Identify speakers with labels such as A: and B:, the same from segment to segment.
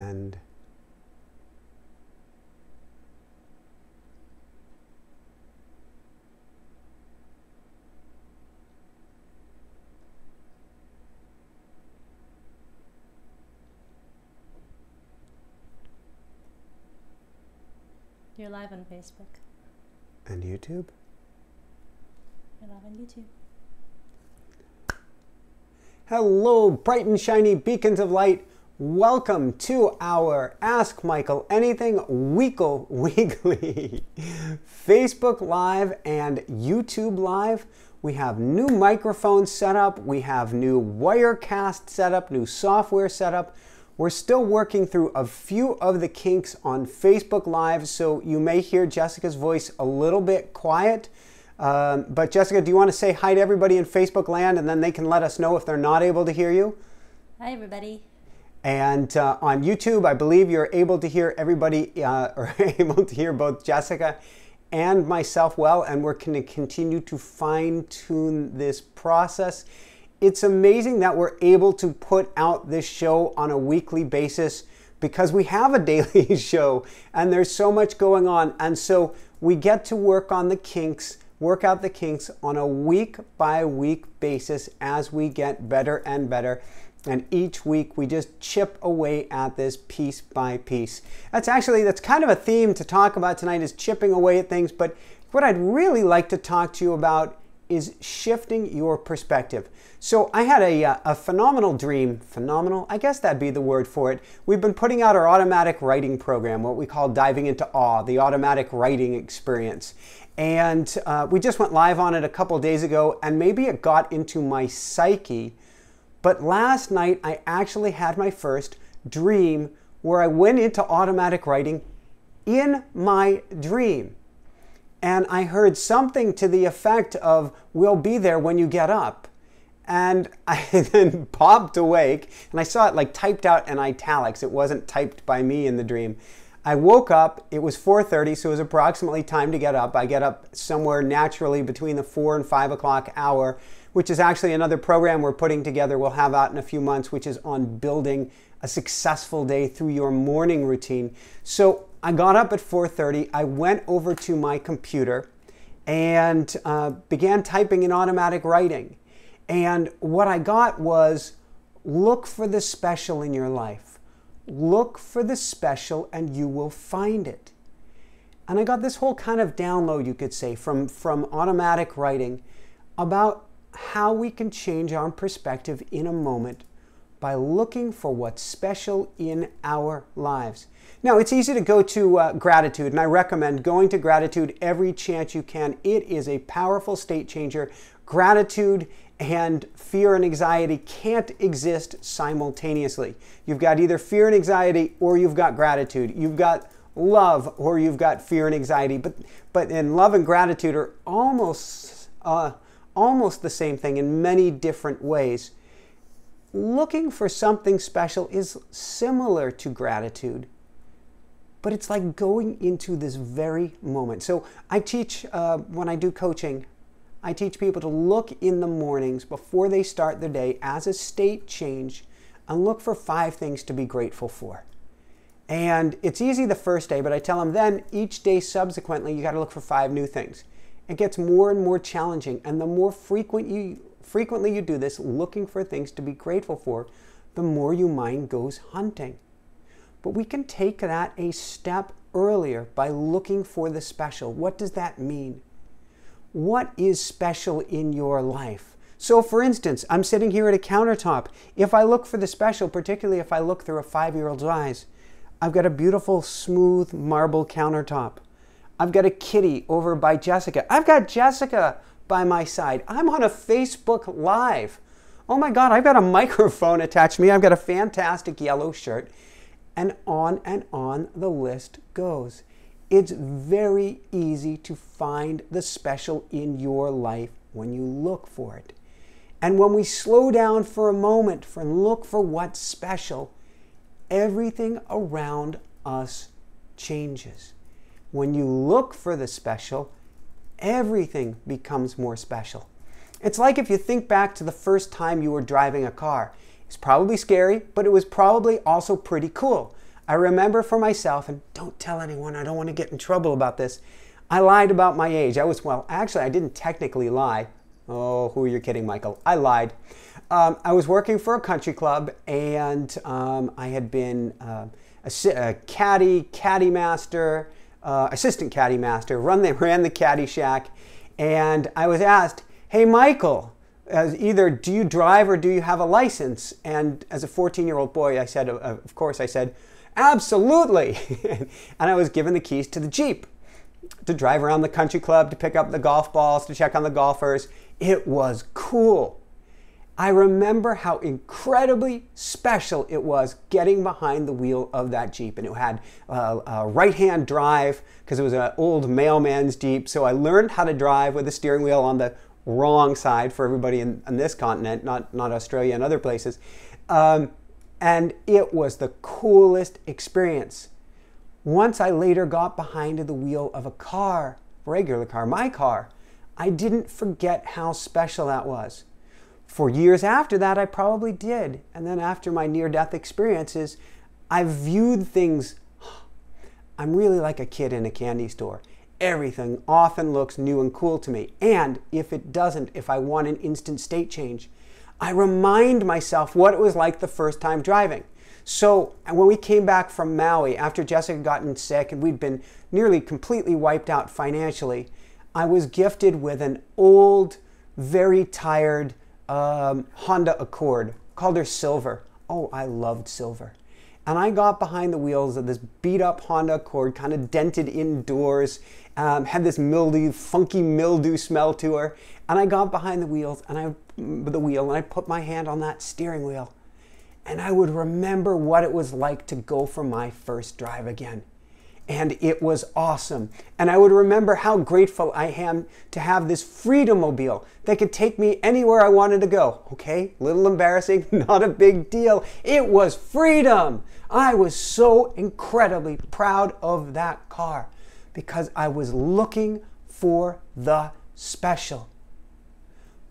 A: and
B: You're live on Facebook.
A: and YouTube.
B: You're live on YouTube.
A: Hello, bright and shiny beacons of light. Welcome to our Ask Michael Anything weekly Facebook Live and YouTube Live. We have new microphones set up. We have new Wirecast set up, new software set up. We're still working through a few of the kinks on Facebook Live, so you may hear Jessica's voice a little bit quiet. But Jessica, do you want to say hi to everybody in Facebook land, and then they can let us know if they're not able to hear you?
B: Hi, everybody.
A: And on YouTube, I believe you're able to hear everybody, or able to hear both Jessica and myself well, and we're going to continue to fine-tune this process. It's amazing that we're able to put out this show on a weekly basis because we have a daily show and there's so much going on. And so we get to work on the kinks, work out the kinks on a week-by-week basis as we get better and better. And each week we just chip away at this piece by piece. That's kind of a theme to talk about tonight, is chipping away at things. But what I'd really like to talk to you about is shifting your perspective. So I had a phenomenal dream. Phenomenal? I guess that'd be the word for it. We've been putting out our automatic writing program, what we call Diving into Awe, the automatic writing experience. And we just went live on it a couple days ago, and maybe it got into my psyche. But last night I actually had my first dream where I went into automatic writing in my dream. And I heard something to the effect of, "We'll be there when you get up." And I then popped awake, and I saw it like typed out in italics. It wasn't typed by me in the dream. I woke up, it was 4:30, so it was approximately time to get up. I get up somewhere naturally between the 4 and 5 o'clock hour, which is actually another program we're putting together, we'll have out in a few months, which is on building a successful day through your morning routine. So I got up at 4:30, I went over to my computer and began typing in automatic writing. And what I got was, look for the special in your life. Look for the special and you will find it. And I got this whole kind of download, you could say, from automatic writing about how we can change our perspective in a moment by looking for what's special in our lives. Now, it's easy to go to gratitude, and I recommend going to gratitude every chance you can. It is a powerful state changer. Gratitude and fear and anxiety can't exist simultaneously. You've got either fear and anxiety or you've got gratitude. You've got love or you've got fear and anxiety. But in love and gratitude are almost the same thing in many different ways. Looking for something special is similar to gratitude, but it's like going into this very moment. So I teach, when I do coaching, I teach people to look in the mornings before they start their day as a state change and look for 5 things to be grateful for. And it's easy the first day, but I tell them then each day subsequently, you got to look for 5 new things. It gets more and more challenging, and the more frequently you do this, looking for things to be grateful for, the more your mind goes hunting. But we can take that a step earlier by looking for the special. What does that mean? What is special in your life? So for instance, I'm sitting here at a countertop. If I look for the special, particularly if I look through a 5-year-old's eyes, I've got a beautiful, smooth marble countertop. I've got a kitty over by Jessica. I've got Jessica by my side. I'm on a Facebook Live. Oh my God, I've got a microphone attached to me. I've got a fantastic yellow shirt. And on the list goes. It's very easy to find the special in your life when you look for it. And when we slow down for a moment and look for what's special, everything around us changes. When you look for the special, everything becomes more special. It's like if you think back to the first time you were driving a car. It's probably scary, but it was probably also pretty cool. I remember for myself, and don't tell anyone, I don't want to get in trouble about this, I lied about my age. Actually, I didn't technically lie. Oh, who are you kidding, Michael? I lied. I was working for a country club, and I had been a caddy master, assistant caddy master, ran the caddy shack, and I was asked, hey, Michael, either do you drive or do you have a license? And as a 14-year-old boy, I said, of course, I said, absolutely. And I was given the keys to the Jeep to drive around the country club, to pick up the golf balls, to check on the golfers. It was cool. I remember how incredibly special it was getting behind the wheel of that Jeep. And it had a right-hand drive because it was an old mailman's Jeep. So I learned how to drive with the steering wheel on the wrong side for everybody in this continent, not Australia and other places. And it was the coolest experience. Once I later got behind the wheel of a car, regular car, my car, I didn't forget how special that was. For years after that, I probably did. And then after my near-death experiences, I viewed things, I'm really like a kid in a candy store. Everything often looks new and cool to me. And if it doesn't, if I want an instant state change, I remind myself what it was like the first time driving. So when we came back from Maui, after Jessica had gotten sick and we'd been nearly completely wiped out financially, I was gifted with an old, very tired Honda Accord. Called her Silver. Oh, I loved Silver. And I got behind the wheels of this beat-up Honda Accord, kind of dented indoors, had this funky mildew smell to her. And I got behind the wheels, and I put my hand on that steering wheel. And I would remember what it was like to go for my first drive again. And it was awesome. And I would remember how grateful I am to have this Freedomobile that could take me anywhere I wanted to go. Okay, a little embarrassing, not a big deal. It was freedom. I was so incredibly proud of that car because I was looking for the special.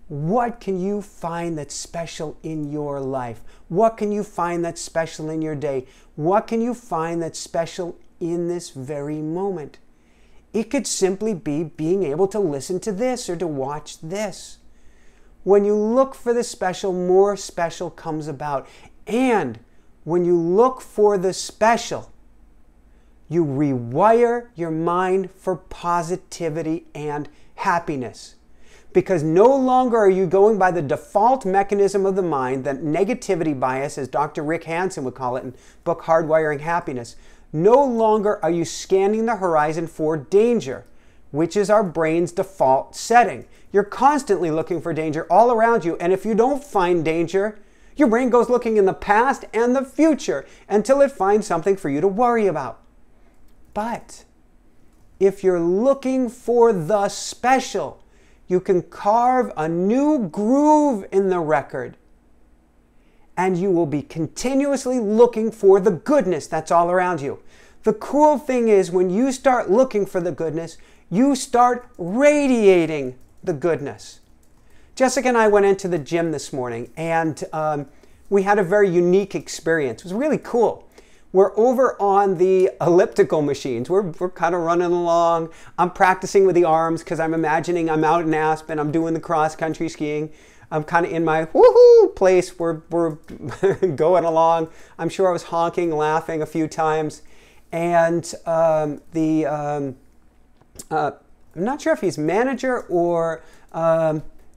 A: What can you find that's special in your life? What can you find that's special in your day? What can you find that's special in this very moment? It could simply be being able to listen to this or to watch this. When you look for the special, more special comes about. And when you look for the special, you rewire your mind for positivity and happiness. Because no longer are you going by the default mechanism of the mind, that negativity bias, as Dr. Rick Hansen would call it in book Hardwiring Happiness. No longer are you scanning the horizon for danger, which is our brain's default setting. You're constantly looking for danger all around you, and if you don't find danger, your brain goes looking in the past and the future until it finds something for you to worry about. But if you're looking for the special, you can carve a new groove in the record. And you will be continuously looking for the goodness that's all around you. The cool thing is when you start looking for the goodness, you start radiating the goodness. Jessica and I went into the gym this morning and we had a very unique experience. It was really cool. We're over on the elliptical machines. We're kind of running along. I'm practicing with the arms because I'm imagining I'm out in Aspen. I'm doing the cross-country skiing. I'm kind of in my woohoo place. We're going along. I'm sure I was honking, laughing a few times. And I'm not sure if he's manager or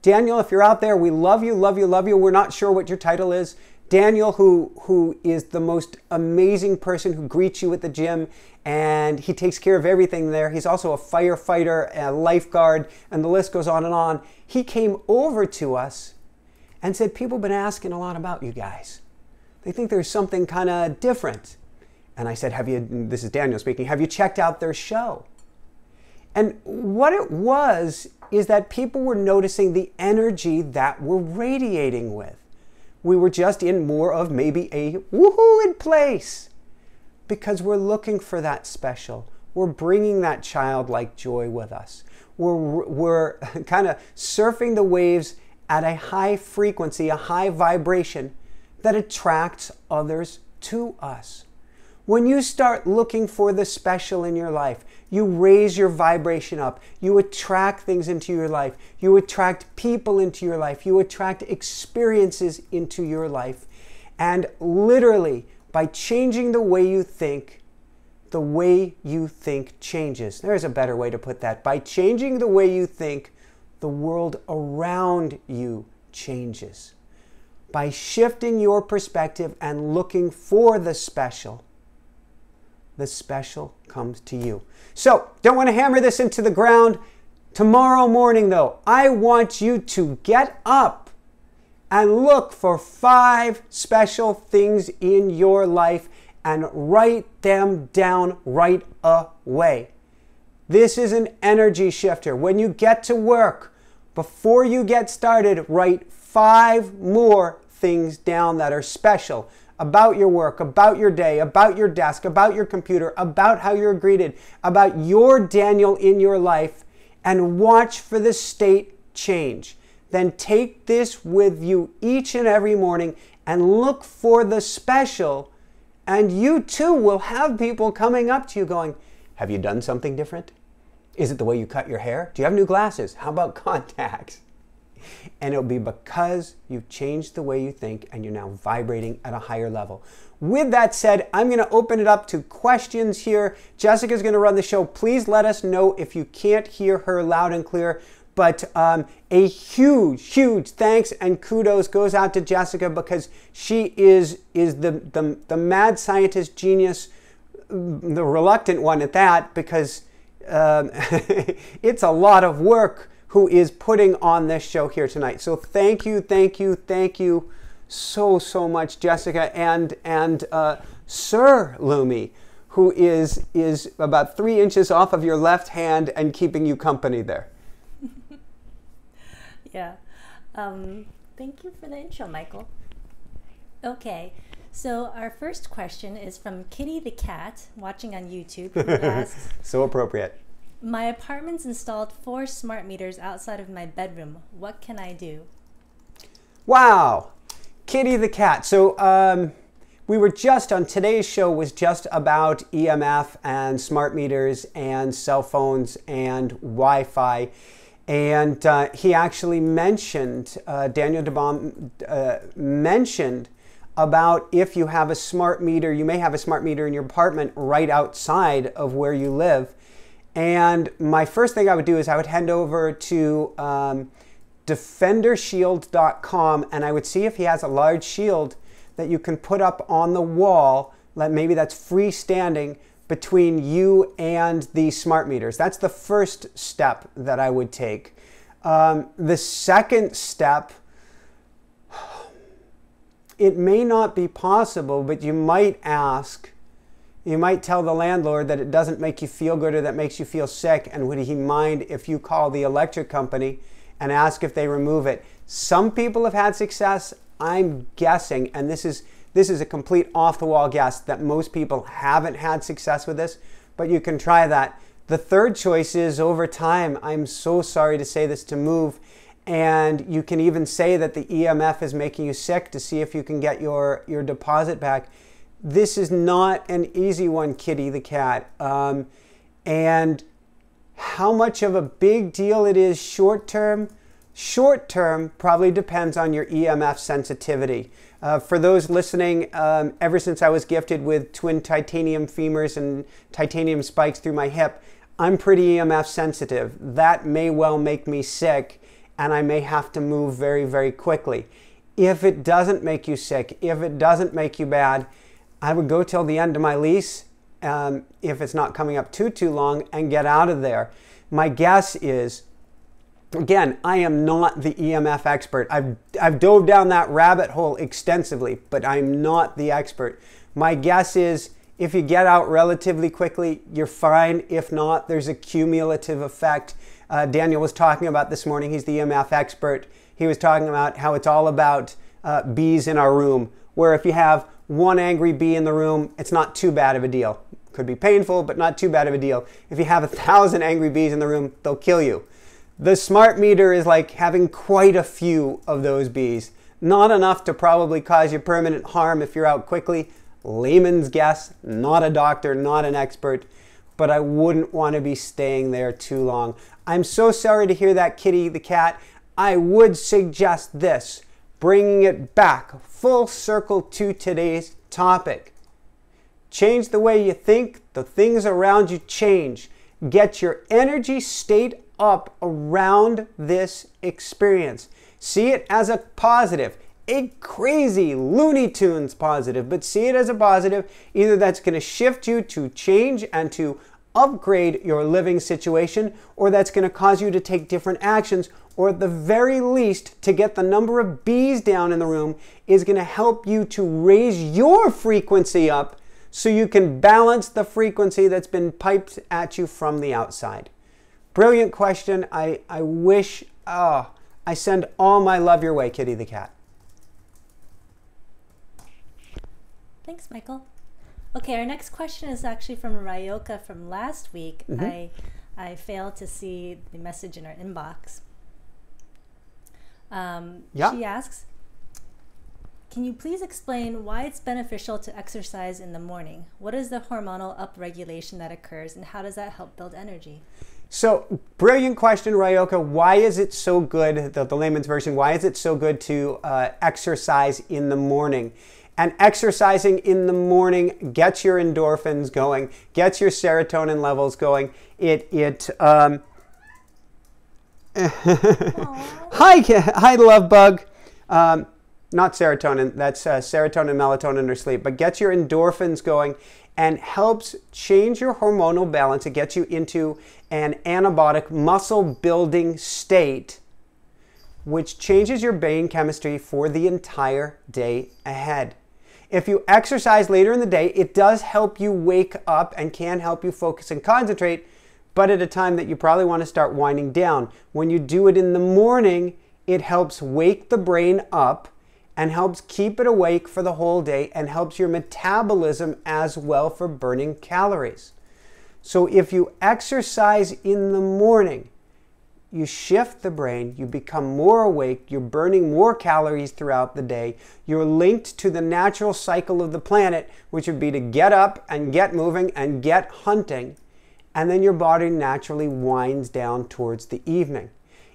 A: Daniel, if you're out there, we love you, love you, love you. We're not sure what your title is. Daniel, who is the most amazing person who greets you at the gym, and he takes care of everything there. He's also a firefighter, a lifeguard, and the list goes on and on. He came over to us and said, people have been asking a lot about you guys. They think there's something kind of different. And I said, this is Daniel speaking, have you checked out their show? And what it was is that people were noticing the energy that we're radiating with. We were just in more of maybe a woohoo place because we're looking for that special. We're bringing that childlike joy with us. We're kind of surfing the waves at a high frequency, a high vibration that attracts others to us. When you start looking for the special in your life, you raise your vibration up. You attract things into your life. You attract people into your life. You attract experiences into your life. And literally, by changing the way you think changes. There's a better way to put that. By changing the way you think, the world around you changes. By shifting your perspective and looking for the special comes to you. So, don't want to hammer this into the ground. Tomorrow morning, though, I want you to get up and look for 5 special things in your life and write them down right away. This is an energy shifter. When you get to work, before you get started, write 5 more things down that are special about your work, about your day, about your desk, about your computer, about how you're greeted, about your Daniel in your life, and watch for the state change. Then take this with you each and every morning and look for the special, and you too will have people coming up to you going, have you done something different? Is it the way you cut your hair? Do you have new glasses? How about contacts? And it'll be because you've changed the way you think and you're now vibrating at a higher level. With that said, I'm going to open it up to questions here. Jessica's going to run the show. Please let us know if you can't hear her loud and clear. But a huge thanks and kudos goes out to Jessica, because she is the mad scientist genius, the reluctant one at that, because it's a lot of work, who is putting on this show here tonight. So thank you so much, Jessica, and Sir Lumi, who is about 3 inches off of your left hand and keeping you company there.
B: Yeah. Thank you for the intro, Michael. Okay, so our first question is from Kitty the Cat, watching on YouTube, who asks,
A: so appropriate.
B: my apartment's installed 4 smart meters outside of my bedroom. What can I do?
A: Wow, Kitty the Cat. So we were just on today's show was just about EMF and smart meters and cell phones and Wi-Fi. And he actually mentioned, Daniel DeBaum mentioned about if you have a smart meter, you may have a smart meter in your apartment right outside of where you live. And my first thing I would do is I would head over to defendershield.com, and I would see if he has a large shield that you can put up on the wall, maybe that's freestanding, between you and the smart meters. That's the first step that I would take. The second step, it may not be possible, but you might ask, you might tell the landlord that it doesn't make you feel good or that makes you feel sick, and would he mind if you call the electric company and ask if they remove it. Some people have had success. I'm guessing, and this is a complete off-the-wall guess, that most people haven't had success with this, but you can try that. The third choice is, over time, I'm so sorry to say this, to move, and you can even say that the EMF is making you sick to see if you can get your deposit back. This is not an easy one, Kitty the Cat. And how much of a big deal it is short term? Short term probably depends on your EMF sensitivity. For those listening, ever since I was gifted with twin titanium femurs and titanium spikes through my hip, I'm pretty EMF sensitive. That may well make me sick, and I may have to move very, very quickly. If it doesn't make you sick, if it doesn't make you bad, I would go till the end of my lease, if it's not coming up too long, and get out of there. My guess is, again, I am not the EMF expert. I've dove down that rabbit hole extensively, but I'm not the expert. My guess is if you get out relatively quickly, you're fine. If not, there's a cumulative effect. Daniel was talking about this morning, he's the EMF expert. He was talking about how it's all about bees in our room, where if you have one angry bee in the room, it's not too bad of a deal. Could be painful, but not too bad of a deal. If you have 1,000 angry bees in the room, they'll kill you. The smart meter is like having quite a few of those bees. Not enough to probably cause you permanent harm if you're out quickly. layman's guess, not a doctor, not an expert, but I wouldn't want to be staying there too long. I'm so sorry to hear that, Kitty the cat. I would suggest this, bringing it back full circle to today's topic. Change the way you think, the things around you change. Get your energy state up around this experience. See it as a positive, a crazy Looney Tunes positive, but see it as a positive. Either that's going to shift you to change and to upgrade your living situation, or that's going to cause you to take different actions, or at the very least, to get the number of bees down in the room is going to help you to raise your frequency up so you can balance the frequency that's been piped at you from the outside. Brilliant question. I wish, I send all my love your way, Kitty the cat.
B: Thanks, Michael. Okay, our next question is actually from Ryoka from last week. I failed to see the message in our inbox. She asks, can you please explain why it's beneficial to exercise in the morning? What is the hormonal upregulation that occurs, and how does that help build energy?
A: So, brilliant question, Ryoka. Why is it so good, the layman's version, why is it so good to exercise in the morning? And exercising in the morning gets your endorphins going, gets your serotonin levels going. Hi, love bug. Not serotonin, that's serotonin, melatonin, or sleep, but gets your endorphins going and helps change your hormonal balance. It gets you into an anabolic muscle building state, which changes your brain chemistry for the entire day ahead. If you exercise later in the day, it does help you wake up and can help you focus and concentrate, but at a time that you probably want to start winding down. When you do it in the morning, it helps wake the brain up and helps keep it awake for the whole day and helps your metabolism as well for burning calories. So if you exercise in the morning, you shift the brain, you become more awake, you're burning more calories throughout the day, you're linked to the natural cycle of the planet, which would be to get up and get moving and get hunting, and then your body naturally winds down towards the evening.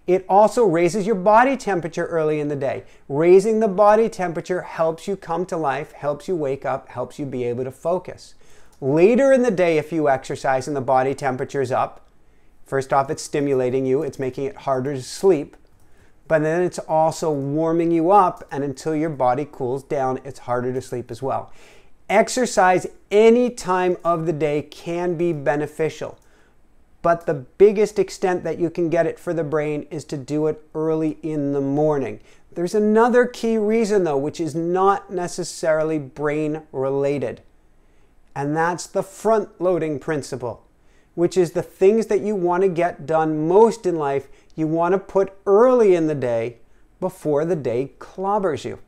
A: It also raises your body temperature early in the day. Raising the body temperature helps you come to life, helps you wake up, helps you be able to focus. Later in the day, if you exercise and the body temperature is up, first off, it's stimulating you, it's making it harder to sleep, but then it's also warming you up, and until your body cools down, it's harder to sleep as well. Exercise any time of the day can be beneficial. But the biggest extent that you can get it for the brain is to do it early in the morning. There's another key reason though, which is not necessarily brain related. And that's the front loading principle, which is the things that you want to get done most in life, you want to put early in the day before the day clobbers you.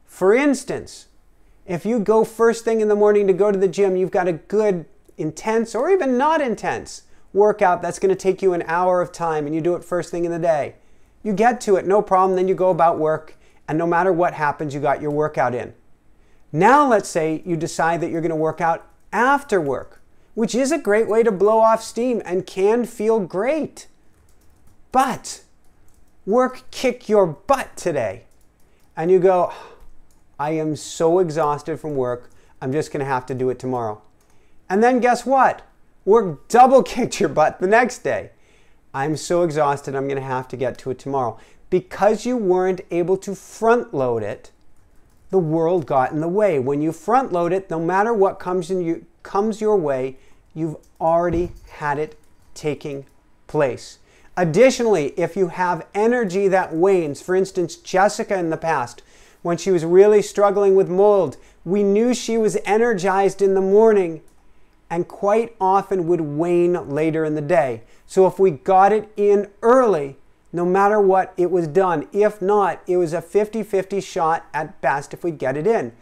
A: For instance, if you go first thing in the morning to go to the gym, you've got a good, intense, or even not intense workout that's going to take you an hour of time, and you do it first thing in the day. You get to it, no problem, then you go about work, and no matter what happens, you got your workout in. Now let's say you decide that you're going to work out after work, which is a great way to blow off steam and can feel great. But work kicked your butt today, and you go, I am so exhausted from work, I'm just going to have to do it tomorrow. And then guess what? Work double kicked your butt the next day. I'm so exhausted, I'm going to have to get to it tomorrow. Because you weren't able to front load it, the world got in the way. When you front load it, no matter what comes your way, you've already had it taking place. Additionally, if you have energy that wanes, for instance, Jessica in the past, when she was really struggling with mold, we knew she was energized in the morning and quite often would wane later in the day. So if we got it in early, no matter what, it was done. If not, it was a 50-50 shot at best if we get it in.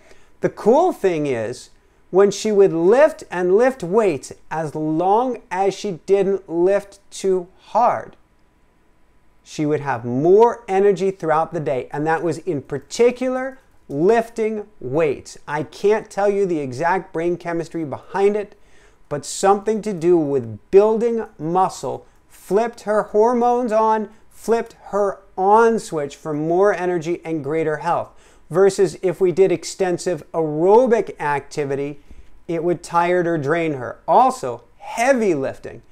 A: The cool thing is, when she would lift and lift weights, as long as she didn't lift too hard, she would have more energy throughout the day. And that was in particular lifting weights. I can't tell you the exact brain chemistry behind it, but something to do with building muscle flipped her hormones on, flipped her on switch for more energy and greater health. Versus if we did extensive aerobic activity, it would tire or drain her. Also, heavy lifting.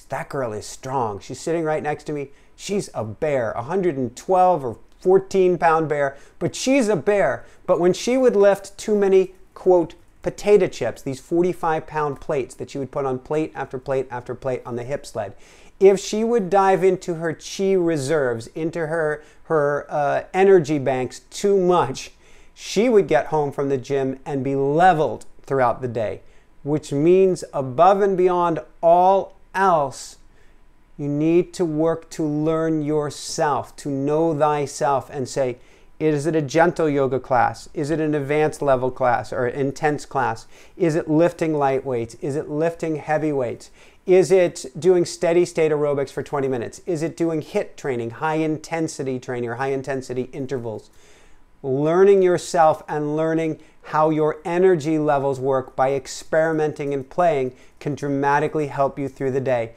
A: That girl is strong. She's sitting right next to me. She's a bear, 112 or 14-pound bear, but she's a bear. But when she would lift too many, quote, potato chips, these 45-pound plates that she would put on plate after plate after plate on the hip sled, if she would dive into her chi reserves, into her energy banks too much, she would get home from the gym and be leveled throughout the day, which means above and beyond all else, you need to work to learn yourself, to know thyself and say, is it a gentle yoga class? Is it an advanced level class or intense class? Is it lifting light weights? Is it lifting heavy weights? Is it doing steady state aerobics for 20 minutes? Is it doing HIIT training, high intensity training or high intensity intervals? Learning yourself and learning how your energy levels work by experimenting and playing can dramatically help you through the day.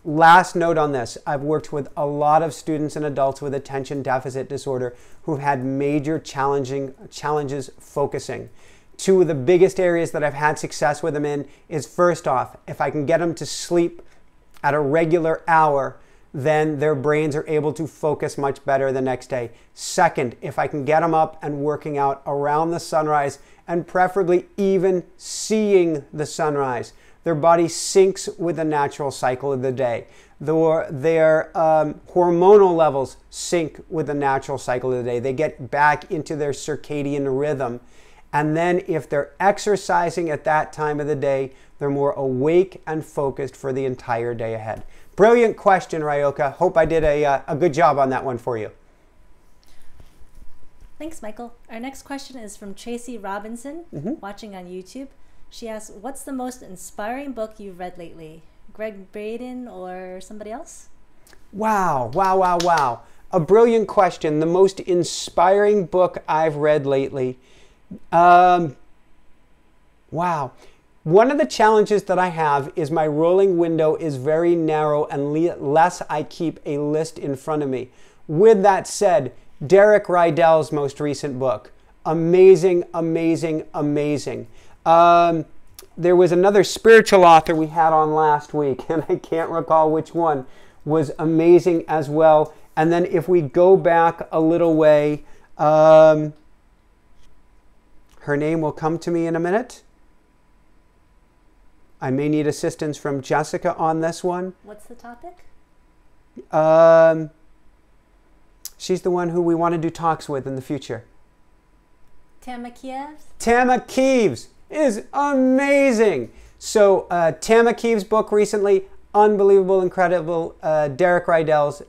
A: Last note on this, I've worked with a lot of students and adults with attention deficit disorder who've had major challenges focusing. Two of the biggest areas that I've had success with them in is, first off, if I can get them to sleep at a regular hour, then their brains are able to focus much better the next day. Second, if I can get them up and working out around the sunrise and preferably even seeing the sunrise, their body syncs with the natural cycle of the day. Their hormonal levels sync with the natural cycle of the day. They get back into their circadian rhythm. And then if they're exercising at that time of the day, they're more awake and focused for the entire day ahead. Brilliant question, Ryoka. Hope I did a good job on that one for you.
B: Thanks, Michael. Our next question is from Tracy Robinson, watching on YouTube. She asks, what's the most inspiring book you've read lately? Greg Braden or somebody else?
A: Wow, wow, wow, wow. A brilliant question. The most inspiring book I've read lately. Wow. One of the challenges that I have is my rolling window is very narrow unless I keep a list in front of me. With that said, Derek Rydell's most recent book, amazing, amazing, amazing. There was another spiritual author we had on last week, and I can't recall which one, was amazing as well. And then if we go back a little way, her name will come to me in a minute. I may need assistance from Jessica on this one.
B: What's the topic?
A: She's the one who we want to do talks with in the future.
B: Tama Kiev?
A: Tama Kiev is amazing. So Tama Kiev's book recently, unbelievable, incredible. Derek Rydell's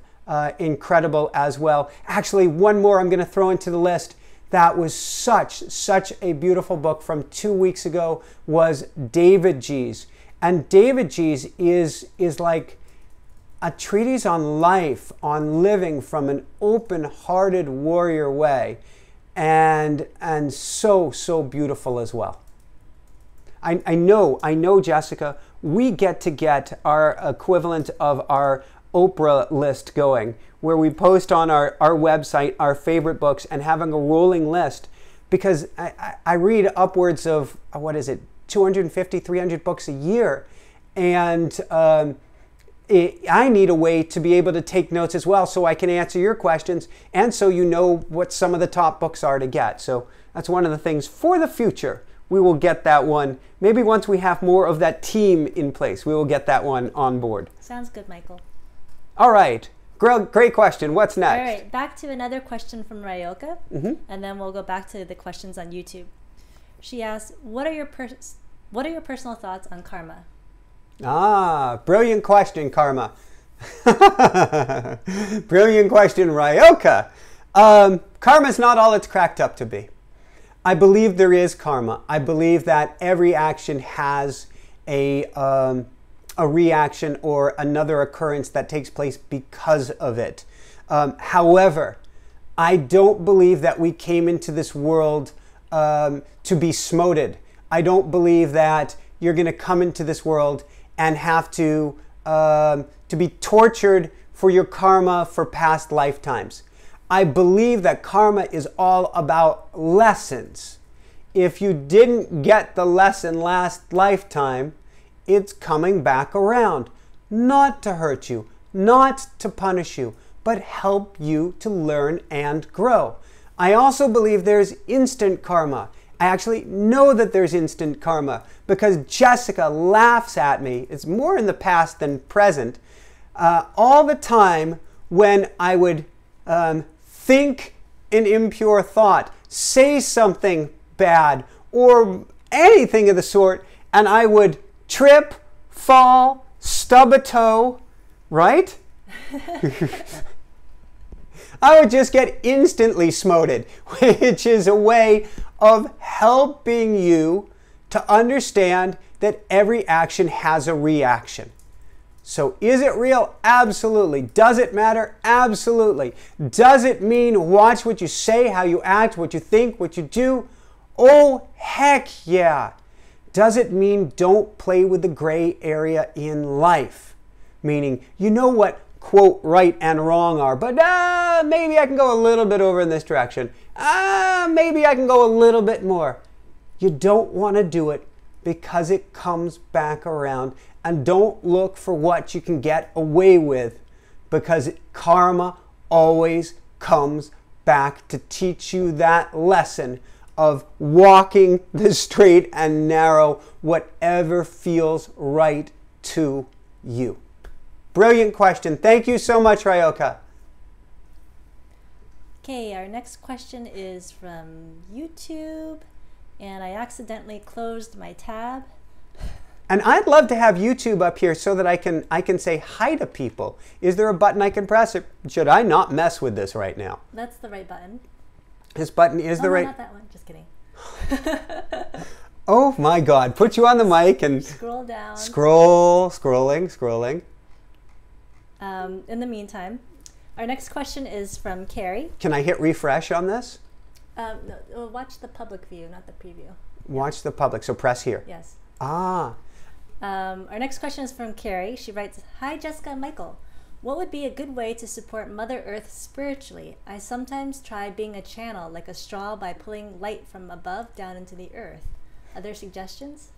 A: incredible as well. Actually, one more I'm going to throw into the list. That was such a beautiful book from 2 weeks ago was David G's. And David G's is like a treatise on life, on living from an open-hearted warrior way. And so beautiful as well. I know, Jessica, we get to get our equivalent of our Oprah list going, where we post on our website our favorite books and having a rolling list, because I read upwards of, 250, 300 books a year. And I need a way to be able to take notes as well so I can answer your questions and so you know what some of the top books are to get. So that's one of the things for the future. We will get that one. Maybe once we have more of that team in place, we will get that one on board.
B: Sounds good, Michael.
A: All right. Great question. What's next?
B: All right. Back to another question from Ryoka, and then we'll go back to the questions on YouTube. She asks, what are your personal thoughts on karma?
A: Ah, brilliant question, Karma. Brilliant question, Ryoka. Karma's not all it's cracked up to be. I believe there is karma. I believe that every action has a reaction or another occurrence that takes place because of it. However, I don't believe that we came into this world to be smoted. I don't believe that you're going to come into this world and have to be tortured for your karma for past lifetimes. I believe that karma is all about lessons. If you didn't get the lesson last lifetime, it's coming back around. Not to hurt you, not to punish you, but help you to learn and grow. I also believe there's instant karma. I actually know that there's instant karma because Jessica laughs at me. It's more in the past than present. All the time when I would think an impure thought, say something bad, or anything of the sort, and I would trip, fall, stub a toe, right? I would just get instantly smoted, which is a way of helping you to understand that every action has a reaction. So is it real? Absolutely. Does it matter? Absolutely. Does it mean watch what you say, how you act, what you think, what you do? Oh, heck yeah. Does it mean don't play with the gray area in life? Meaning, you know what quote right and wrong are, but maybe I can go a little bit over in this direction. Maybe I can go a little bit more. You don't want to do it because it comes back around. And don't look for what you can get away with, because karma always comes back to teach you that lesson of walking the straight and narrow, whatever feels right to you. Brilliant question. Thank you so much, Ryoka.
B: Okay, our next question is from YouTube, and I accidentally closed my tab.
A: And I'd love to have YouTube up here so that I can say hi to people. Is there a button I can press? Or should I not mess with this right now?
B: That's the right button.
A: This button is the right...
B: No, not that one. Just kidding.
A: Oh my God. Put you on the mic and...
B: Scroll down.
A: Scrolling.
B: In the meantime, our next question is from Carrie.
A: Can I hit refresh on this?
B: No, watch the public view, not the preview.
A: Watch the public. So press here.
B: Yes.
A: Ah.
B: Our next question is from Carrie. She writes, "Hi Jessica and Michael. What would be a good way to support Mother Earth spiritually? I sometimes try being a channel, like a straw, by pulling light from above down into the earth. Other suggestions?"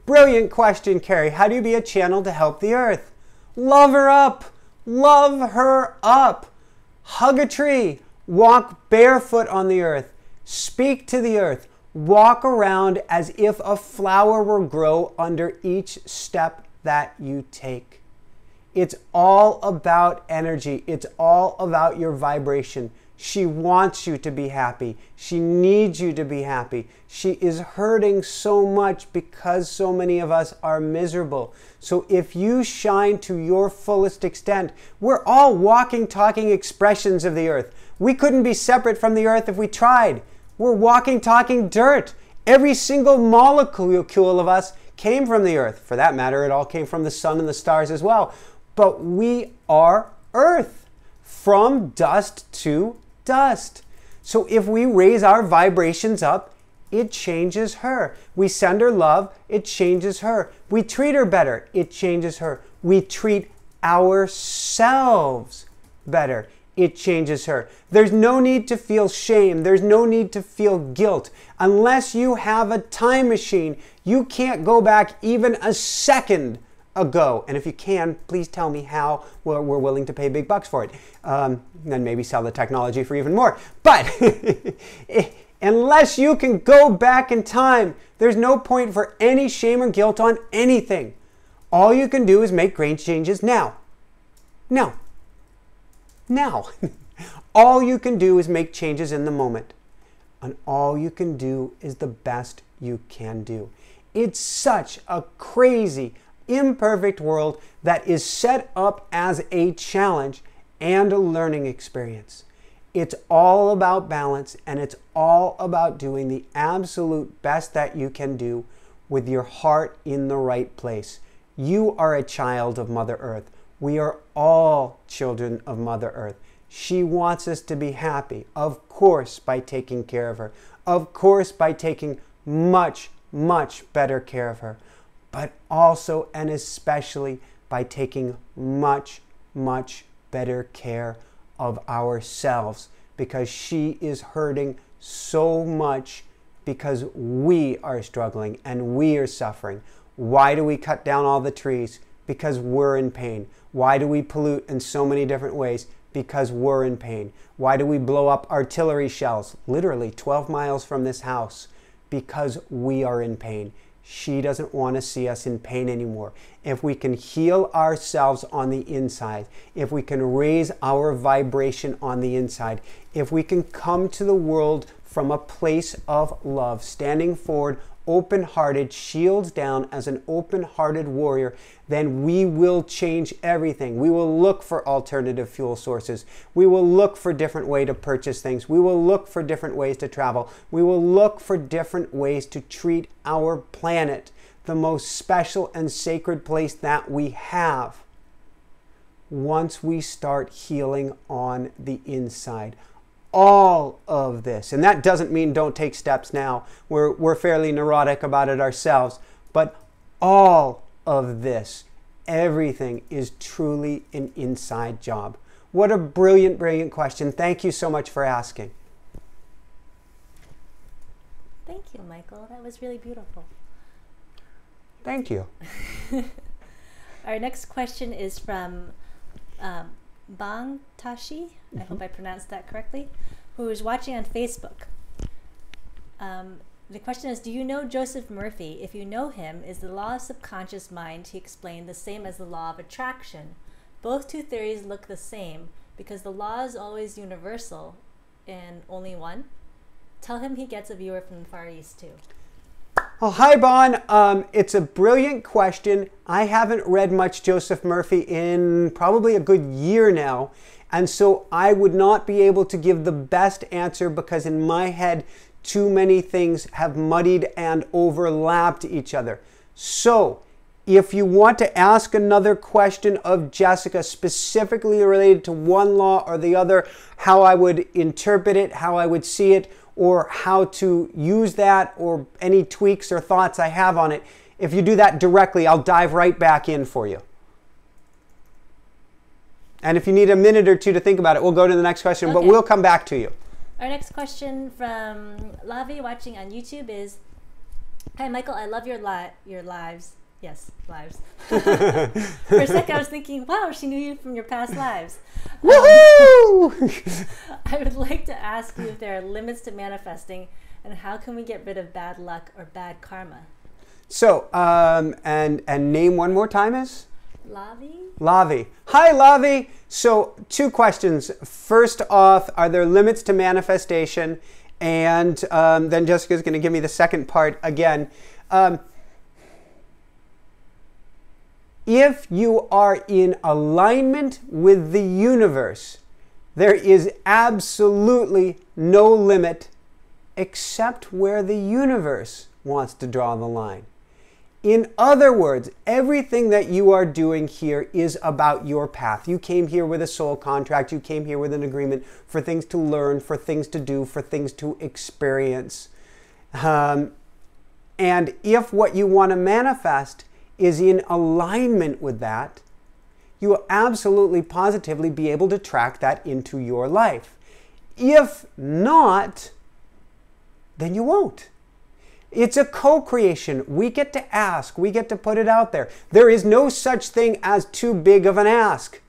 A: Brilliant question, Carrie. How do you be a channel to help the earth? Love her up. Love her up. Hug a tree. Walk barefoot on the earth. Speak to the earth. Walk around as if a flower will grow under each step that you take. It's all about energy. It's all about your vibration. She wants you to be happy. She needs you to be happy. She is hurting so much because so many of us are miserable. So if you shine to your fullest extent, we're all walking, talking expressions of the earth. We couldn't be separate from the earth if we tried. We're walking, talking dirt. Every single molecule of us came from the earth. For that matter, it all came from the sun and the stars as well. But we are earth, from dust to dust. So if we raise our vibrations up, it changes her. We send her love, it changes her. We treat her better, it changes her. We treat ourselves better, it changes her. There's no need to feel shame. There's no need to feel guilt. Unless you have a time machine, you can't go back even a second ago. And if you can, please tell me how. We're willing to pay big bucks for it. Then maybe sell the technology for even more. But unless you can go back in time, there's no point for any shame or guilt on anything. All you can do is make great changes now. Now. All you can do is make changes in the moment. And all you can do is the best you can do. It's such a crazy, imperfect world that is set up as a challenge and a learning experience. It's all about balance, and it's all about doing the absolute best that you can do with your heart in the right place. You are a child of Mother Earth. We are all children of Mother Earth. She wants us to be happy, of course, by taking care of her. Of course, by taking much, much better care of her. But also and especially by taking much, much better care of ourselves. Because she is hurting so much because we are struggling and we are suffering. Why do we cut down all the trees? Because we're in pain. Why do we pollute in so many different ways? Because we're in pain. Why do we blow up artillery shells, literally 12 miles from this house? Because we are in pain. She doesn't want to see us in pain anymore. If we can heal ourselves on the inside, if we can raise our vibration on the inside, if we can come to the world from a place of love, standing forward, open-hearted, shields down as an open-hearted warrior, then we will change everything. We will look for alternative fuel sources. We will look for different ways to purchase things. We will look for different ways to travel. We will look for different ways to treat our planet, the most special and sacred place that we have, once we start healing on the inside. All of this, and that doesn't mean don't take steps now. We're fairly neurotic about it ourselves, but all of this, everything is truly an inside job. What a brilliant, brilliant question. Thank you so much for asking.
B: Thank you, Michael. That was really beautiful.
A: Thank you.
B: Our next question is from Bang Tashi, I hope I pronounced that correctly, who is watching on Facebook. The question is, do you know Joseph Murphy? If you know him, is the law of subconscious mind, he explained, the same as the law of attraction? Both two theories look the same because the law is always universal and only one. Tell him he gets a viewer from the Far East too.
A: Oh, hi, Bon. It's a brilliant question. I haven't read much Joseph Murphy in probably a good year now. And so I would not be able to give the best answer because in my head, too many things have muddied and overlapped each other. So if you want to ask another question of Jessica specifically related to one law or the other, how I would interpret it, how I would see it, or how to use that, or any tweaks or thoughts I have on it, if you do that directly, I'll dive right back in for you. And if you need a minute or two to think about it, we'll go to the next question, but we'll come back to you.
B: Our next question from Lavi watching on YouTube is, hi Michael, I love your lives. Yes, lives. For a second I was thinking, wow, she knew you from your past lives.
A: Woohoo!
B: I would like to ask you if there are limits to manifesting and how can we get rid of bad luck or bad karma?
A: So, and name one more time is?
B: Lavi?
A: Lavi. Hi, Lavi. So, two questions. First off, are there limits to manifestation? And then Jessica's going to give me the second part again. If you are in alignment with the universe, there is absolutely no limit except where the universe wants to draw the line. In other words, everything that you are doing here is about your path. You came here with a soul contract. You came here with an agreement for things to learn, for things to do, for things to experience. And if what you want to manifest is in alignment with that, you will absolutely positively be able to track that into your life. If not, then you won't. It's a co-creation. We get to ask. We get to put it out there. There is no such thing as too big of an ask.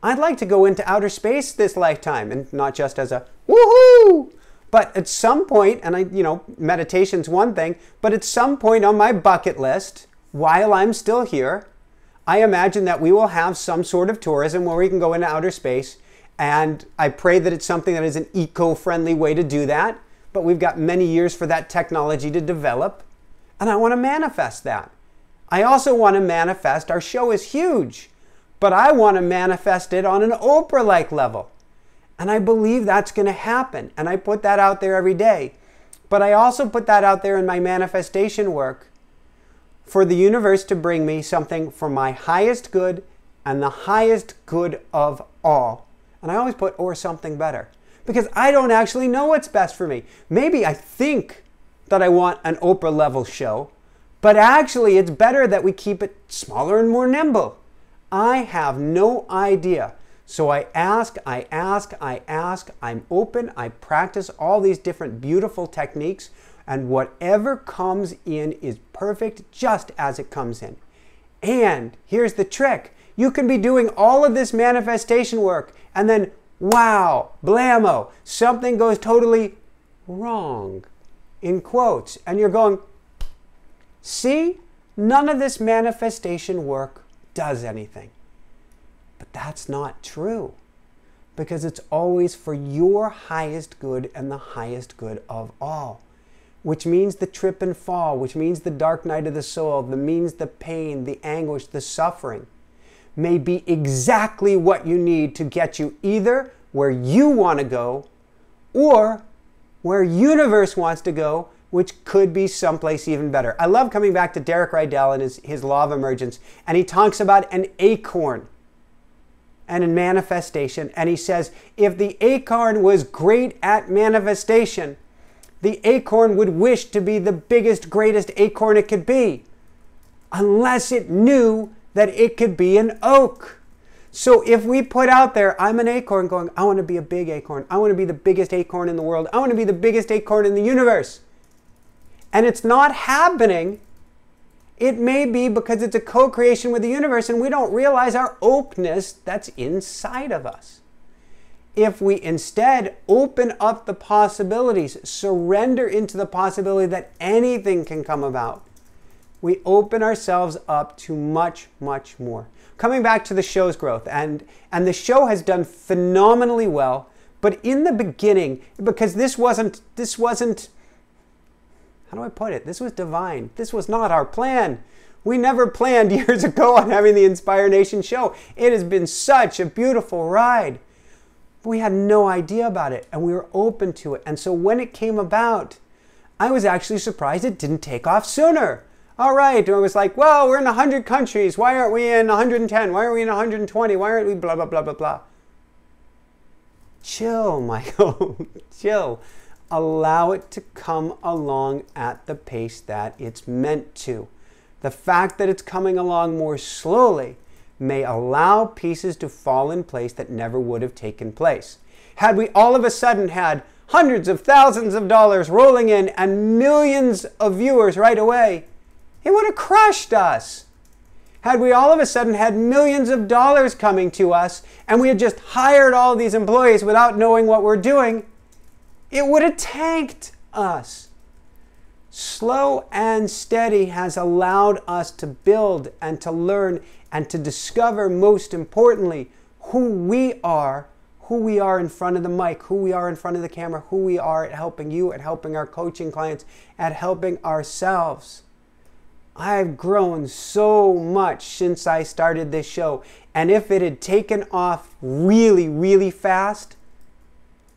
A: I'd like to go into outer space this lifetime, and not just as a woohoo, but at some point, and meditation's one thing, but at some point on my bucket list, while I'm still here, I imagine that we will have some sort of tourism where we can go into outer space, and I pray that it's something that is an eco-friendly way to do that, but we've got many years for that technology to develop, and I want to manifest that. I also want to manifest, our show is huge, but I want to manifest it on an Oprah-like level, and I believe that's going to happen, and I put that out there every day, but I also put that out there in my manifestation work for the universe to bring me something for my highest good and the highest good of all. And I always put or something better because I don't actually know what's best for me. Maybe I think that I want an Oprah level show, but actually it's better that we keep it smaller and more nimble. I have no idea. So I ask, I'm open, I practice all these different beautiful techniques, and whatever comes in is perfect just as it comes in. And here's the trick. You can be doing all of this manifestation work and then, wow, blammo, something goes totally wrong, in quotes. And you're going, see, none of this manifestation work does anything. But that's not true, because it's always for your highest good and the highest good of all, which means the trip and fall, which means the dark night of the soul, that means the pain, the anguish, the suffering may be exactly what you need to get you either where you want to go or where universe wants to go, which could be someplace even better. I love coming back to Derek Rydell and his law of emergence, and he talks about an acorn and in manifestation, and he says, if the acorn was great at manifestation, the acorn would wish to be the biggest, greatest acorn it could be, unless it knew that it could be an oak. So if we put out there, I'm an acorn going, I want to be a big acorn. I want to be the biggest acorn in the world. I want to be the biggest acorn in the universe. And it's not happening. It may be because it's a co-creation with the universe and we don't realize our oakness that's inside of us. If we instead open up the possibilities, surrender into the possibility that anything can come about, we open ourselves up to much, much more. Coming back to the show's growth, and the show has done phenomenally well, but in the beginning, because this wasn't, how do I put it? This was divine. This was not our plan. We never planned years ago on having the Inspire Nation show. It has been such a beautiful ride. We had no idea about it, and we were open to it. And so when it came about, I was actually surprised it didn't take off sooner. All right, and I was like, well, we're in 100 countries. Why aren't we in 110? Why aren't we in 120? Why aren't we blah, blah, blah, blah, blah? Chill, Michael. Chill. Allow it to come along at the pace that it's meant to. The fact that it's coming along more slowly may allow pieces to fall in place that never would have taken place. Had we all of a sudden had hundreds of thousands of dollars rolling in and millions of viewers right away, it would have crushed us. Had we all of a sudden had millions of dollars coming to us and we had just hired all these employees without knowing what we're doing, it would have tanked us. Slow and steady has allowed us to build and to learn and to discover, most importantly, who we are in front of the mic, who we are in front of the camera, who we are at helping you, at helping our coaching clients, at helping ourselves. I've grown so much since I started this show. And if it had taken off really, really fast,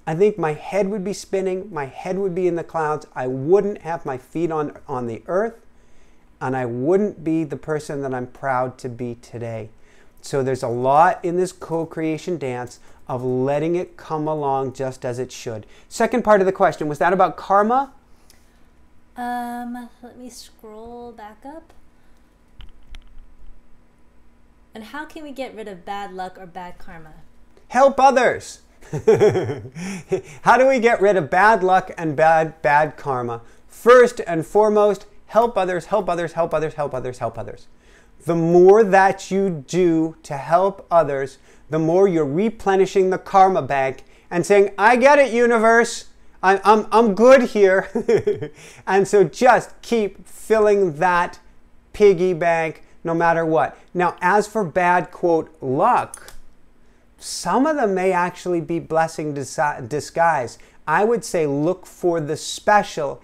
A: I think my head would be spinning, my head would be in the clouds, I wouldn't have my feet on the earth, and I wouldn't be the person that I'm proud to be today. So there's a lot in this co-creation dance of letting it come along just as it should. Second part of the question, was that about karma?
B: Let me scroll back up. And how can we get rid of bad luck or bad karma?
A: Help others. How do we get rid of bad luck and bad karma? First and foremost, help others, help others, help others, help others, help others. The more that you do to help others, the more you're replenishing the karma bank and saying, I get it, universe. I'm good here. And so just keep filling that piggy bank no matter what. Now, as for bad, quote, luck, some of them may actually be blessing disguise. I would say look for the special,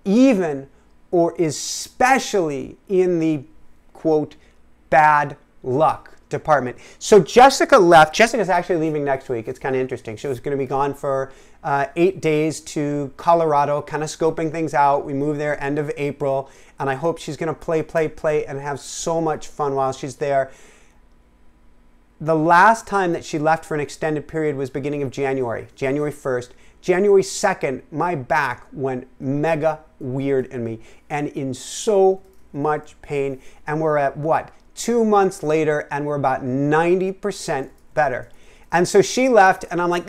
A: even or especially in the, quote, bad luck department. So Jessica left. Jessica's actually leaving next week. It's kind of interesting. She was going to be gone for 8 days to Colorado, kind of scoping things out. We move there end of April, and I hope she's going to play, and have so much fun while she's there. the last time that she left for an extended period was beginning of January, January 1st. January 2nd, my back went mega weird in me and in so much pain. And we're at what? 2 months later, and we're about 90% better. And so she left, and I'm like,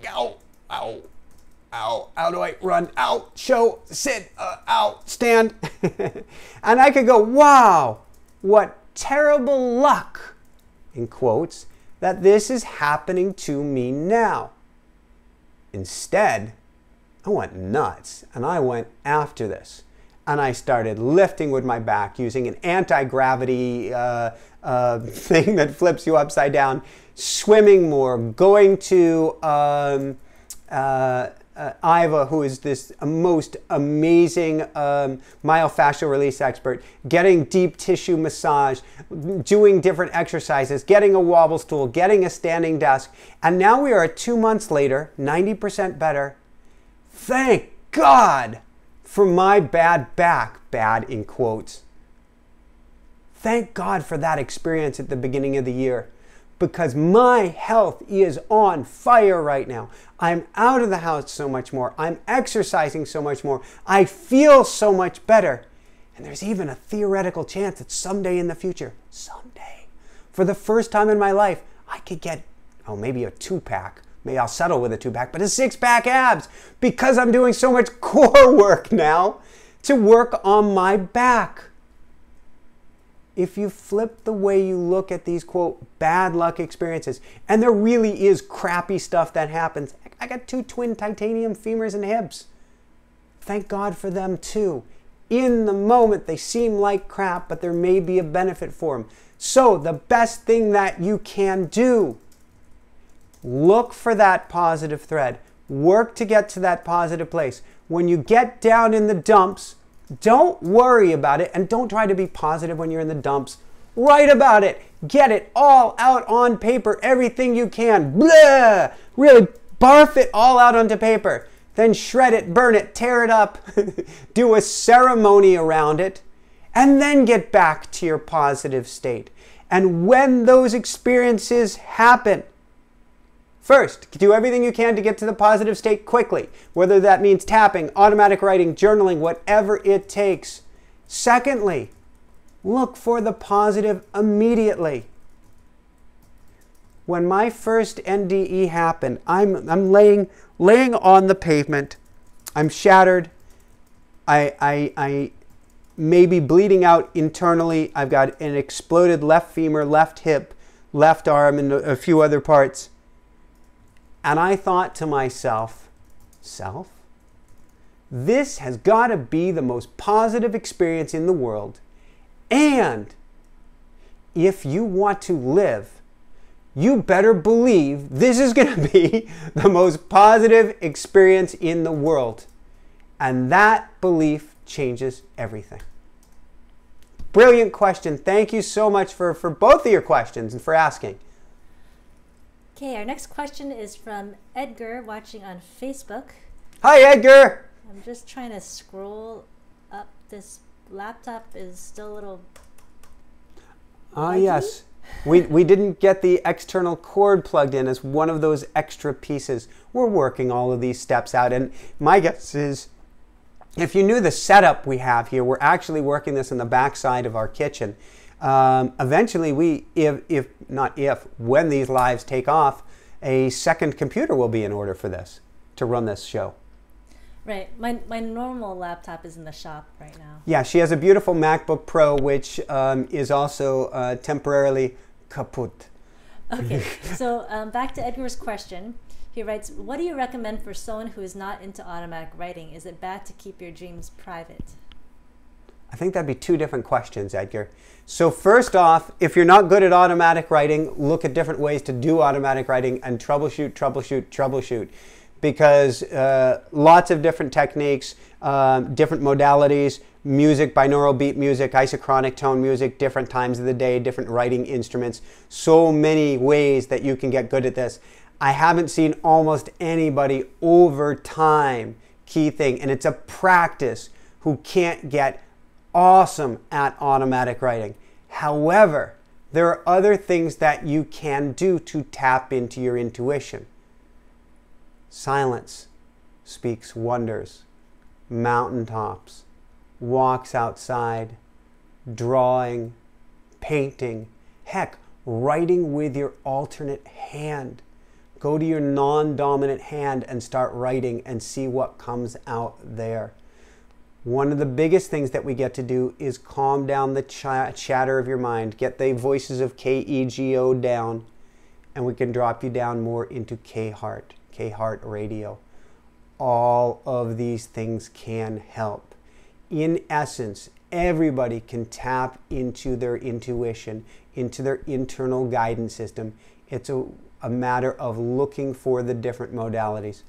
A: ow, ow, ow, how do I run? Ow, show, sit, ow, stand. And I could go, wow, what terrible luck, in quotes, that this is happening to me now. Instead, I went nuts, and I went after this. And I started lifting with my back using an anti-gravity thing that flips you upside down, swimming more, going to Iva, who is this most amazing myofascial release expert, getting deep tissue massage, doing different exercises, getting a wobble stool, getting a standing desk. And now we are 2 months later, 90% better. Thank God for my bad back, bad in quotes. Thank God for that experience at the beginning of the year, because my health is on fire right now. I'm out of the house so much more. I'm exercising so much more. I feel so much better. And there's even a theoretical chance that someday in the future, someday, for the first time in my life, I could get, maybe a 2-pack. Maybe I'll settle with a 2-pack, but a 6-pack abs, because I'm doing so much core work now to work on my back. If you flip the way you look at these, quote, bad luck experiences, and there really is crappy stuff that happens. I got 2 twin titanium femurs and hips. Thank God for them too. In the moment, they seem like crap, but there may be a benefit for them. So the best thing that you can do, look for that positive thread. Work to get to that positive place. When you get down in the dumps, don't worry about it, and don't try to be positive when you're in the dumps. Write about it. Get it all out on paper, everything you can. Blah! Really barf it all out onto paper. Then shred it, burn it, tear it up, do a ceremony around it, and then get back to your positive state. And when those experiences happen, first, do everything you can to get to the positive state quickly, whether that means tapping, automatic writing, journaling, whatever it takes. Secondly, look for the positive immediately. When my first NDE happened, I'm laying on the pavement. I'm shattered. I may be bleeding out internally. I've got an exploded left femur, left hip, left arm, and a few other parts. And I thought to myself, this has got to be the most positive experience in the world. And if you want to live, you better believe this is going to be the most positive experience in the world. And that belief changes everything. Brilliant question. Thank you so much for both of your questions and for asking.
B: Okay, our next question is from Edgar, watching on Facebook.
A: Hi, Edgar.
B: I'm just trying to scroll up. This laptop is still a little...
A: Yes. We didn't get the external cord plugged in as one of those extra pieces. We're working all of these steps out, and my guess is, if you knew the setup we have here, we're actually working this in the back side of our kitchen. Eventually, when these lives take off, a second computer will be in order for this, to run this show.
B: Right. My normal laptop is in the shop right now.
A: Yeah, she has a beautiful MacBook Pro, which is also temporarily kaput.
B: Okay, so back to Edgar's question. He writes, what do you recommend for someone who is not into automatic writing? Is it bad to keep your dreams private?
A: I think that'd be 2 different questions, Edgar. So first off, if you're not good at automatic writing, look at different ways to do automatic writing and troubleshoot. Because lots of different techniques, different modalities, music, binaural beat music, isochronic tone music, different times of the day, different writing instruments, so many ways that you can get good at this. I haven't seen almost anybody over time, key thing, and it's a practice, who can't get awesome at automatic writing. However, There are other things that you can do to tap into your intuition. Silence speaks wonders. Mountaintops, walks outside, drawing, painting, heck, writing with your alternate hand. Go to your non-dominant hand and start writing and see what comes out there. One of the biggest things that we get to do is calm down the chatter of your mind. Get the voices of K-E-G-O down, and we can drop you down more into K-Heart radio. All of these things can help. In essence, everybody can tap into their intuition, into their internal guidance system. It's a matter of looking for the different modalities.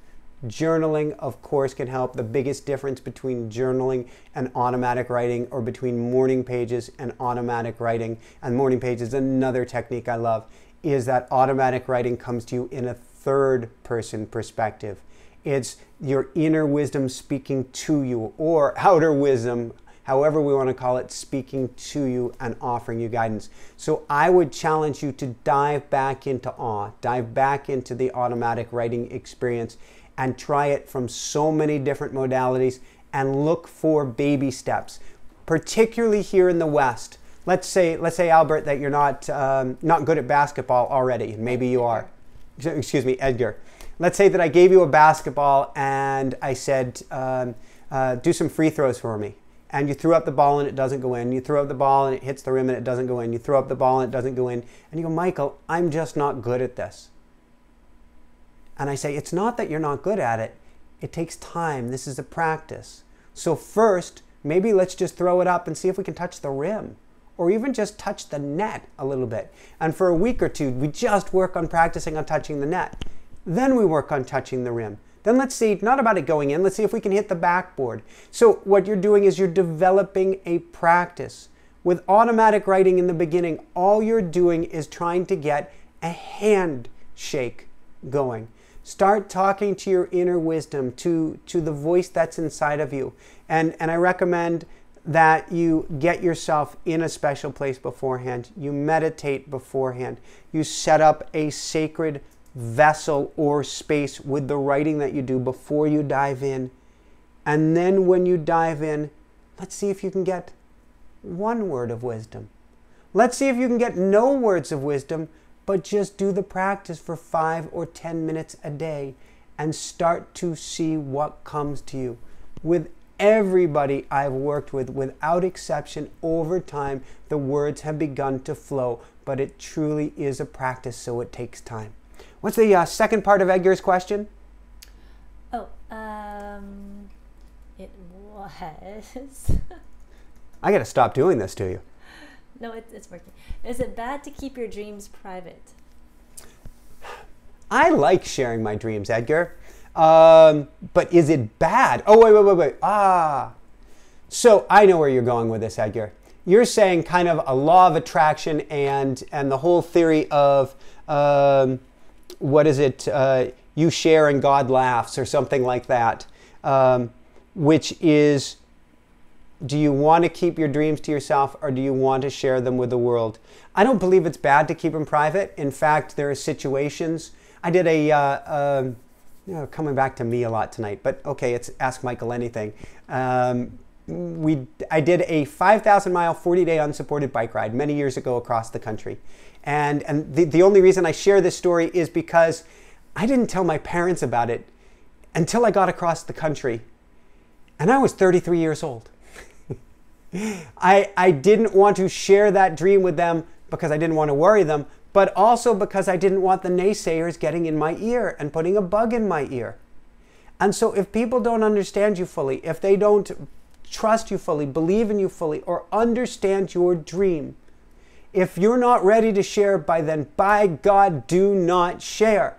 A: Journaling, of course, can help. The biggest difference between journaling and automatic writing, or between morning pages and automatic writing, and morning pages, another technique I love, is that automatic writing comes to you in a third person perspective. It's your inner wisdom speaking to you, or outer wisdom, however we want to call it, speaking to you and offering you guidance. So I would challenge you to dive back into awe, dive back into the automatic writing experience, and try it from so many different modalities, and look for baby steps, particularly here in the West. Let's say Albert, that you're not good at basketball already, and maybe you are. Excuse me, Edgar. Let's say that I gave you a basketball and I said, do some free throws for me. And you threw up the ball and it doesn't go in. You throw up the ball and it hits the rim and it doesn't go in. You throw up the ball and it doesn't go in. And you go, Michael, I'm just not good at this. And I say, it's not that you're not good at it. It takes time. This is a practice. So first, maybe let's just throw it up and see if we can touch the rim, or even just touch the net a little bit. And for a week or two, we just work on practicing on touching the net. Then we work on touching the rim. Then let's see, not about it going in, let's see if we can hit the backboard. So what you're doing is you're developing a practice. With automatic writing in the beginning, all you're doing is trying to get a handshake going. Start talking to your inner wisdom, to the voice that's inside of you. And I recommend that you get yourself in a special place beforehand. You meditate beforehand. You set up a sacred vessel or space with the writing that you do before you dive in. And then when you dive in, let's see if you can get one word of wisdom. Let's see if you can get no words of wisdom, but just do the practice for 5 or 10 minutes a day and start to see what comes to you. With everybody I've worked with, without exception, over time, the words have begun to flow, but it truly is a practice, so it takes time. What's the second part of Edgar's question?
B: Oh, it was...
A: I gotta stop doing this to you.
B: No, it's working. Is it bad to keep your dreams private?
A: I like sharing my dreams, Edgar. But is it bad? Oh, wait. So I know where you're going with this, Edgar. You're saying kind of a law of attraction and the whole theory of, what is it? You share and God laughs, or something like that. Which is, do you want to keep your dreams to yourself, or do you want to share them with the world? I don't believe it's bad to keep them private. In fact, there are situations. I did coming back to me a lot tonight, but okay, it's Ask Michael Anything. I did a 5,000-mile, 40-day unsupported bike ride many years ago across the country. And the only reason I share this story is because I didn't tell my parents about it until I got across the country. And I was 33 years old. I didn't want to share that dream with them because I didn't want to worry them, but also because I didn't want the naysayers getting in my ear and putting a bug in my ear. And so if people don't understand you fully, if they don't trust you fully, believe in you fully, or understand your dream, if you're not ready to share by then, by God, do not share.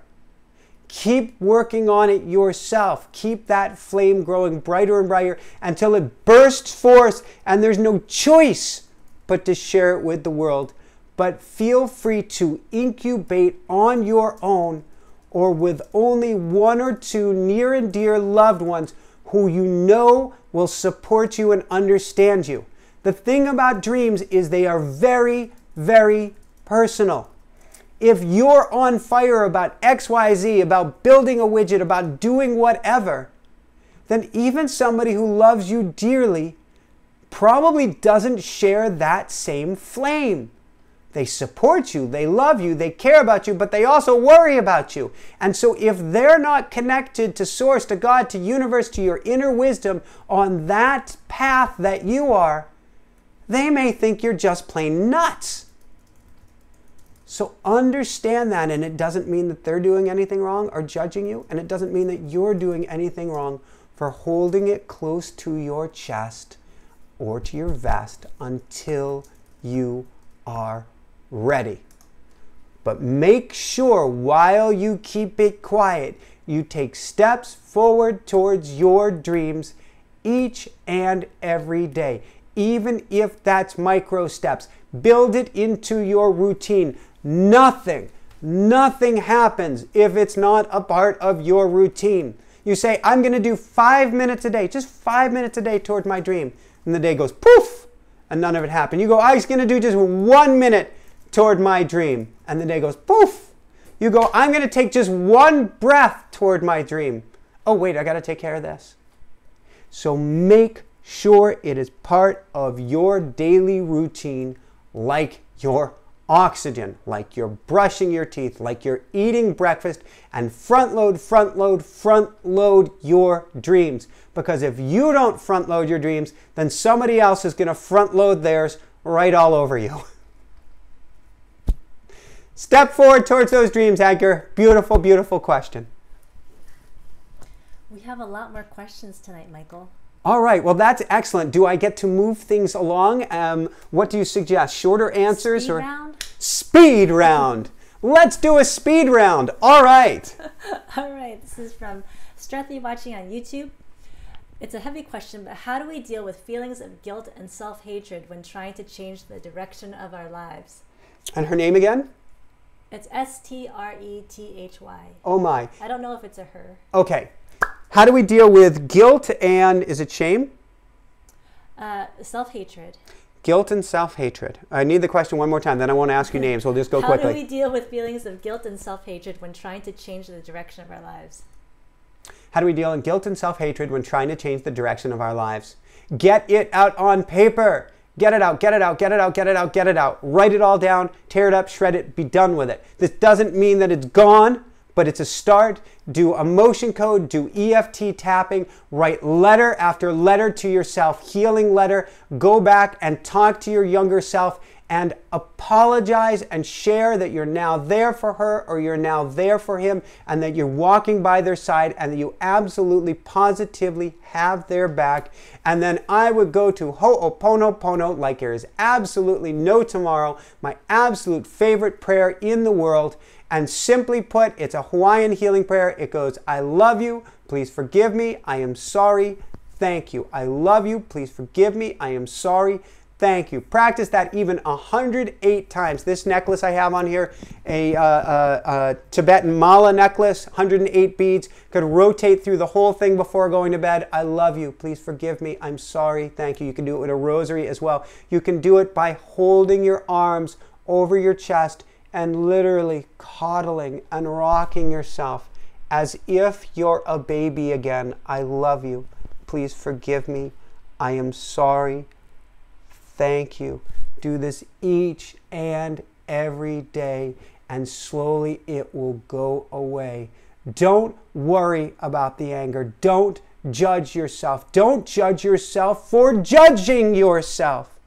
A: Keep working on it yourself. Keep that flame growing brighter and brighter until it bursts forth and there's no choice but to share it with the world. But feel free to incubate on your own, or with only 1 or 2 near and dear loved ones who you know will support you and understand you. The thing about dreams is they are very, very personal. If you're on fire about XYZ, about building a widget, about doing whatever, then even somebody who loves you dearly probably doesn't share that same flame. They support you, they love you, they care about you, but they also worry about you. And so if they're not connected to Source, to God, to universe, to your inner wisdom on that path that you are, they may think you're just plain nuts. So understand that, and it doesn't mean that they're doing anything wrong or judging you, and it doesn't mean that you're doing anything wrong for holding it close to your chest or to your vest until you are ready. But make sure while you keep it quiet, you take steps forward towards your dreams each and every day, even if that's micro steps. Build it into your routine. Nothing happens if it's not a part of your routine. You say, I'm going to do 5 minutes a day, just 5 minutes a day toward my dream. And the day goes poof, and none of it happened. You go, I was going to do just 1 minute toward my dream. And the day goes poof. You go, I'm going to take just 1 breath toward my dream. Oh, wait, I got to take care of this. So make sure it is part of your daily routine, like your oxygen, like you're brushing your teeth, like you're eating breakfast, and front load your dreams. Because if you don't front load your dreams, then somebody else is going to front load theirs right all over you. Step forward towards those dreams, Edgar. Beautiful, beautiful question.
B: We have a lot more questions tonight, Michael.
A: All right, well, that's excellent. Do I get to move things along? What do you suggest? Shorter answers?
B: Speed round?
A: Speed round. Let's do a speed round. All right.
B: All right, this is from Strethy watching on YouTube. It's a heavy question, but how do we deal with feelings of guilt and self-hatred when trying to change the direction of our lives?
A: And her name again?
B: It's Strethy.
A: Oh my.
B: I don't know if it's a her.
A: Okay. How do we deal with guilt and, is it shame?
B: Self-hatred.
A: Guilt and self-hatred. I need the question one more time, then I won't ask you names. We'll just go quickly.
B: How do we deal with feelings of guilt and self-hatred when trying to change the direction of our lives?
A: How do we deal with guilt and self-hatred when trying to change the direction of our lives? Get it out on paper. Get it out, get it out, get it out, get it out, get it out. Write it all down, tear it up, shred it, be done with it. This doesn't mean that it's gone, but it's a start. Do emotion code, do EFT tapping, write letter after letter to yourself, healing letter. Go back and talk to your younger self and apologize and share that you're now there for her or you're now there for him and that you're walking by their side and that you absolutely positively have their back. And then I would go to Ho'oponopono like there is absolutely no tomorrow, my absolute favorite prayer in the world. And simply put, it's a Hawaiian healing prayer. It goes, I love you, please forgive me, I am sorry, thank you. I love you, please forgive me, I am sorry, thank you. Practice that even 108 times. This necklace I have on here, a Tibetan mala necklace, 108 beads, could rotate through the whole thing before going to bed. I love you, please forgive me, I'm sorry, thank you. You can do it with a rosary as well. You can do it by holding your arms over your chest and literally coddling and rocking yourself as if you're a baby again. I love you. Please forgive me. I am sorry. Thank you. Do this each and every day, and slowly it will go away. Don't worry about the anger. Don't judge yourself. Don't judge yourself for judging yourself.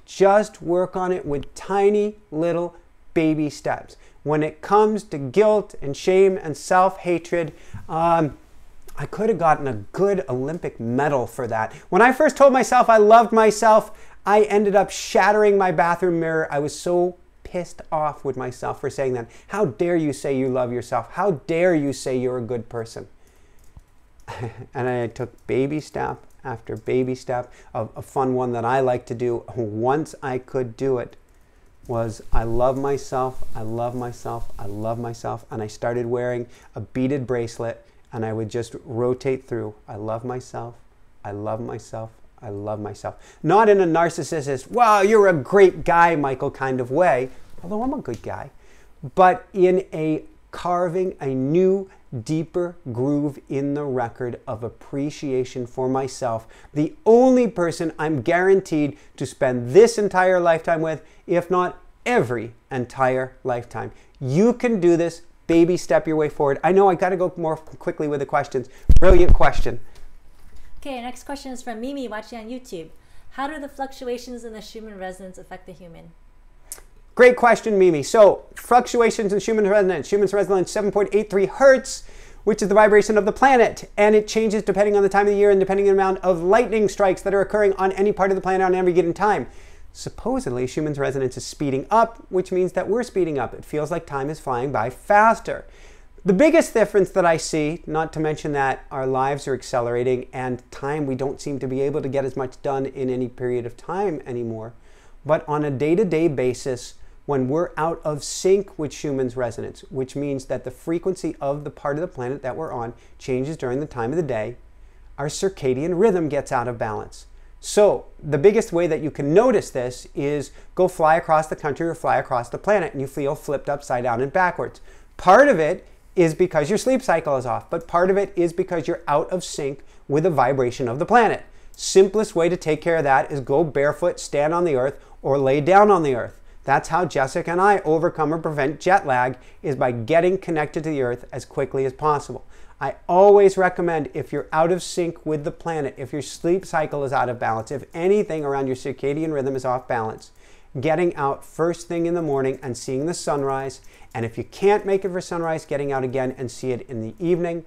A: Just work on it with tiny little baby steps. When it comes to guilt and shame and self-hatred, I could have gotten a good Olympic medal for that. When I first told myself I loved myself, I ended up shattering my bathroom mirror. I was so pissed off with myself for saying that. How dare you say you love yourself? How dare you say you're a good person? And I took baby step after baby step. A fun one that I like to do once I could do it was I love myself, I love myself, I love myself. And I started wearing a beaded bracelet and I would just rotate through. I love myself, I love myself, I love myself. Not in a narcissistic, wow, you're a great guy, Michael, kind of way. although I'm a good guy, but in a carving a new, deeper groove in the record of appreciation for myself, the only person I'm guaranteed to spend this entire lifetime with, if not every entire lifetime. You can do this. Baby step your way forward. I know I got to go more quickly with the questions. Brilliant question.
B: Okay, next question is from Mimi watching on YouTube. How do the fluctuations in the Schumann resonance affect the human?
A: Great question, Mimi. So, fluctuations in Schumann's resonance. Schumann's resonance 7.83 hertz, which is the vibration of the planet. And it changes depending on the time of the year and depending on the amount of lightning strikes that are occurring on any part of the planet on every given time. Supposedly, Schumann's resonance is speeding up, which means that we're speeding up. It feels like time is flying by faster. The biggest difference that I see, not to mention that our lives are accelerating and time, we don't seem to be able to get as much done in any period of time anymore. But on a day-to-day basis, when we're out of sync with Schumann's resonance, which means that the frequency of the part of the planet that we're on changes during the time of the day, our circadian rhythm gets out of balance. So the biggest way that you can notice this is go fly across the country or fly across the planet and you feel flipped upside down and backwards. Part of it is because your sleep cycle is off, but part of it is because you're out of sync with the vibration of the planet. Simplest way to take care of that is go barefoot, stand on the earth, or lay down on the earth. That's how Jessica and I overcome or prevent jet lag, is by getting connected to the earth as quickly as possible. I always recommend, if you're out of sync with the planet, if your sleep cycle is out of balance, if anything around your circadian rhythm is off balance, getting out first thing in the morning and seeing the sunrise. And if you can't make it for sunrise, getting out again and see it in the evening.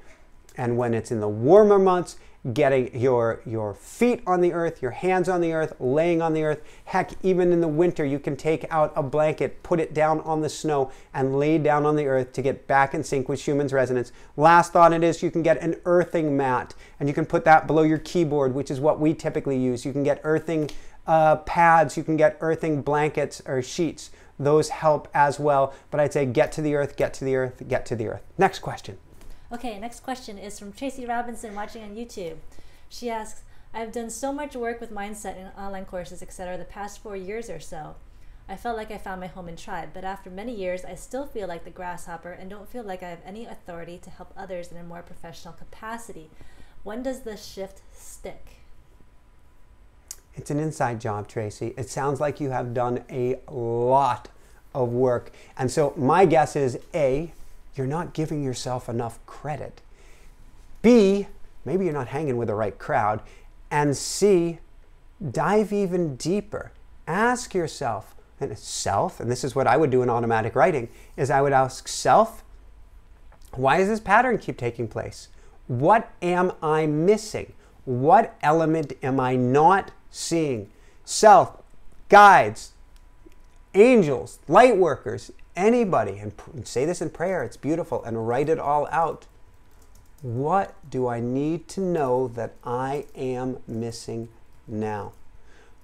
A: And when it's in the warmer months, getting your feet on the earth, your hands on the earth, laying on the earth. Heck, even in the winter, you can take out a blanket, put it down on the snow, and lay down on the earth to get back in sync with Schumann's resonance. Last thought it is, you can get an earthing mat, and you can put that below your keyboard, which is what we typically use. You can get earthing pads, you can get earthing blankets or sheets. Those help as well. But I'd say get to the earth, get to the earth, get to the earth. Next question.
B: Okay, next question is from Tracy Robinson watching on YouTube. She asks, I've done so much work with mindset and online courses, etc. the past 4 years or so. I felt like I found my home and tribe, but after many years, I still feel like the grasshopper and don't feel like I have any authority to help others in a more professional capacity. When does the shift stick?
A: It's an inside job, Tracy. It sounds like you have done a lot of work. And so my guess is A, you're not giving yourself enough credit. B, maybe you're not hanging with the right crowd. And C, dive even deeper. Ask yourself, and this is what I would do in automatic writing, is I would ask self, why does this pattern keep taking place? What am I missing? What element am I not seeing? Self, guides, angels, light workers, anybody, and say this in prayer, it's beautiful, and write it all out. What do I need to know that I am missing now?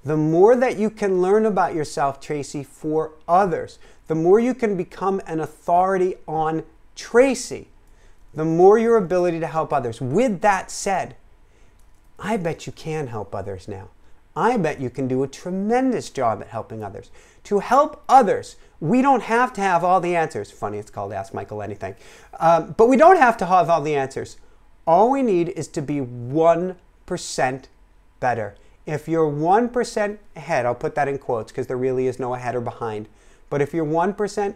A: The more that you can learn about yourself, Tracy, for others, the more you can become an authority on Tracy, the more your ability to help others. With that said, I bet you can help others now. I bet you can do a tremendous job at helping others. To help others, we don't have to have all the answers. Funny, it's called Ask Michael Anything. But we don't have to have all the answers. All we need is to be 1% better. If you're 1% ahead, I'll put that in quotes because there really is no ahead or behind. But if you're 1%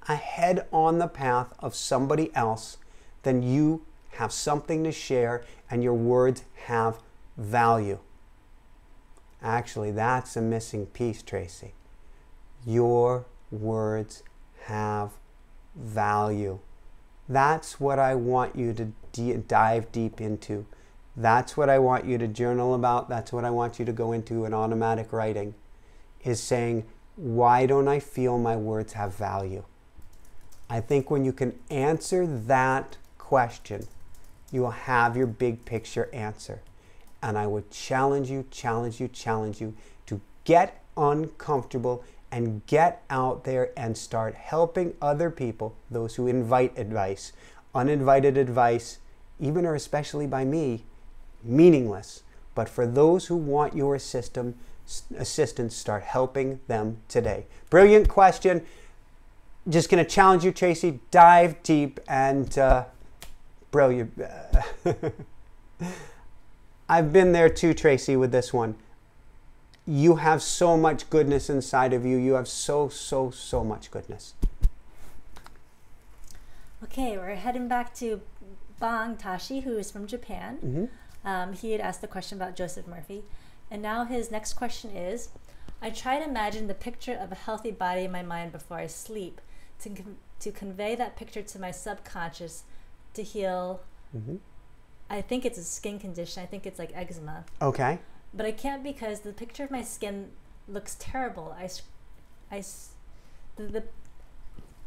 A: ahead on the path of somebody else, then you have something to share and your words have value. Actually, that's a missing piece, Tracy. Your words have value. That's what I want you to dive deep into. That's what I want you to journal about. That's what I want you to go into in automatic writing, is saying, why don't I feel my words have value? I think when you can answer that question, you will have your big picture answer. And I would challenge you to get uncomfortable and get out there and start helping other people, those who invite advice. Uninvited advice, even or especially by me, meaningless. But for those who want your assistance, start helping them today. Brilliant question. just going to challenge you, Tracy. Dive deep and brilliant. I've been there too, Tracy, with this one. You have so much goodness inside of you. You have so much goodness.
B: Okay, we're heading back to Bang Tashi, who is from Japan. He had asked the question about Joseph Murphy. And now his next question is, I try to imagine the picture of a healthy body in my mind before I sleep to convey that picture to my subconscious to heal. I think it's a skin condition. I think it's like eczema.
A: Okay.
B: But I can't because the picture of my skin looks terrible.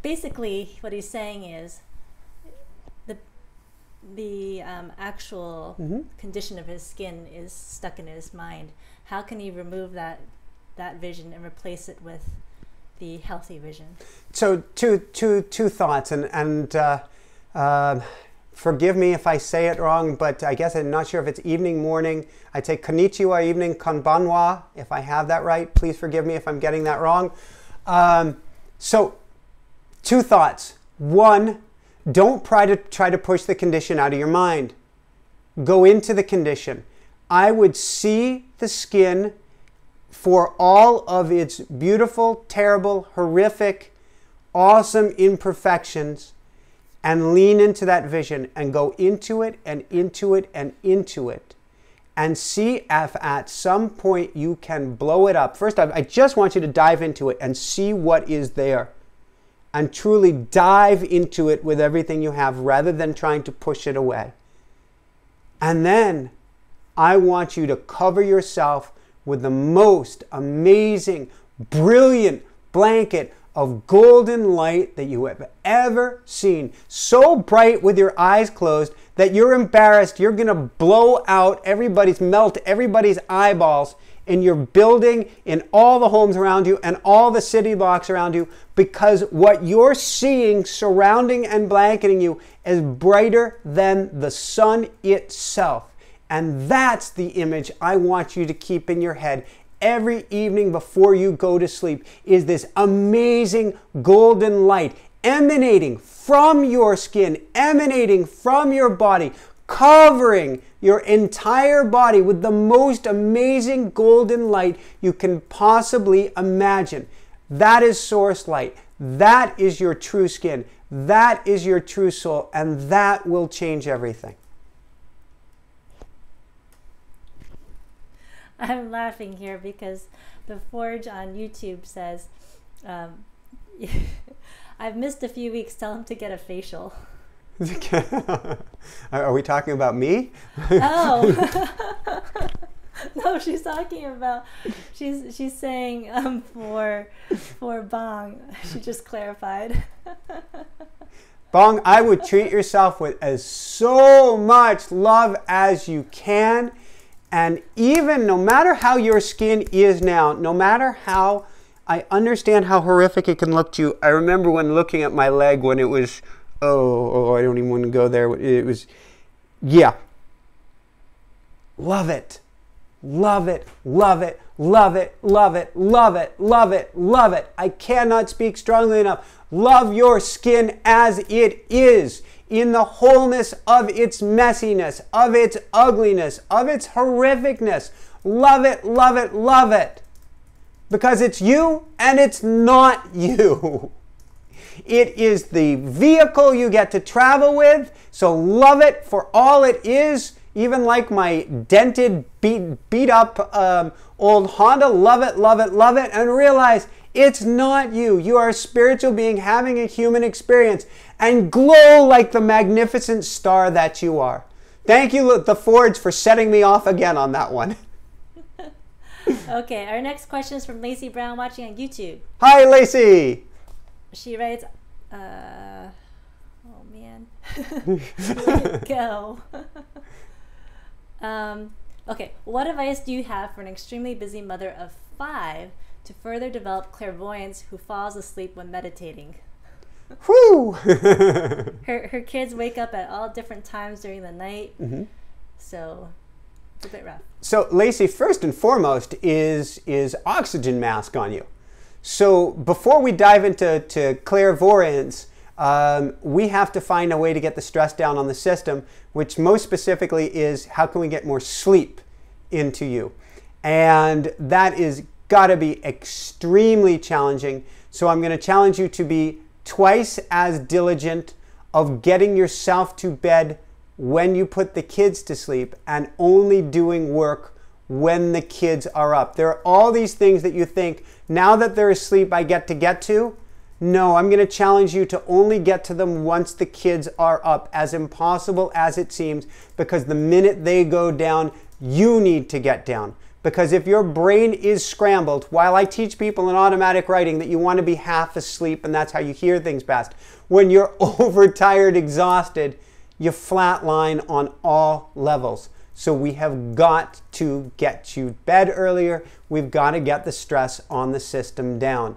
B: Basically, what he's saying is the actual condition of his skin is stuck in his mind. How can he remove that vision and replace it with the healthy vision? So
A: two thoughts, and forgive me if I say it wrong, but I guess I'm not sure if it's evening, morning. I take konnichiwa evening, konbanwa, if I have that right. Please forgive me if I'm getting that wrong. So two thoughts. One, don't try to push the condition out of your mind. Go into the condition. I would see the skin for all of its beautiful, terrible, horrific, awesome imperfections and lean into that vision and go into it and into it and into it and see if at some point you can blow it up. First, I just want you to dive into it and see what is there. And truly dive into it with everything you have rather than trying to push it away. And then I want you to cover yourself with the most amazing, brilliant blanket of golden light that you have ever seen. So bright with your eyes closed that you're embarrassed. You're going to blow out melt everybody's eyeballs in your building, in all the homes around you, and all the city blocks around you, because what you're seeing surrounding and blanketing you is brighter than the sun itself. And that's the image I want you to keep in your head every evening before you go to sleep, is this amazing golden light emanating from your skin, emanating from your body, covering your entire body with the most amazing golden light you can possibly imagine. That is source light. That is your true skin. That is your true soul. And that will change everything.
B: I'm laughing here because the Forge on YouTube says, I've missed a few weeks. Tell him to get a facial.
A: Are we talking about me?
B: Oh. No, she's talking about, she's saying for Bang. She just clarified.
A: Bang, I would treat yourself with as so much love as you can. And even no matter how your skin is now, no matter how, I understand how horrific it can look to you. I remember when looking at my leg when it was, I don't even want to go there. It was, yeah. Love it. Love it. Love it. Love it. Love it. Love it. Love it. Love it. I cannot speak strongly enough. Love your skin as it is, in the wholeness of its messiness, of its ugliness, of its horrificness. Love it. Love it. Love it. Because it's you and it's not you. It is the vehicle you get to travel with, so love it for all it is. Even like my dented, beat up old Honda, love it, love it, love it, and realize it's not you. You are a spiritual being having a human experience, and glow like the magnificent star that you are. Thank you, the Forge, for setting me off again on that one.
B: Okay, our next question is from Lacey Brown watching on YouTube.
A: Hi, Lacey.
B: She writes, oh man, let it go. Okay, what advice do you have for an extremely busy mother of 5 to further develop clairvoyance who falls asleep when meditating?
A: Whew!
B: Her kids wake up at all different times during the night, so it's a bit rough.
A: So, Lacey, first and foremost is oxygen mask on you. So before we dive into clairvoyance, we have to find a way to get the stress down on the system, which most specifically is how can we get more sleep into you? And that is got to be extremely challenging. So I'm going to challenge you to be twice as diligent of getting yourself to bed when you put the kids to sleep and only doing work when the kids are up. There are all these things that you think, now that they're asleep, I get to. No, I'm going to challenge you to only get to them once the kids are up, as impossible as it seems, because the minute they go down, you need to get down. Because if your brain is scrambled, while I teach people in automatic writing that you want to be half asleep and that's how you hear things best, when you're overtired, exhausted, you flatline on all levels. So we have got to get you to bed earlier. We've got to get the stress on the system down.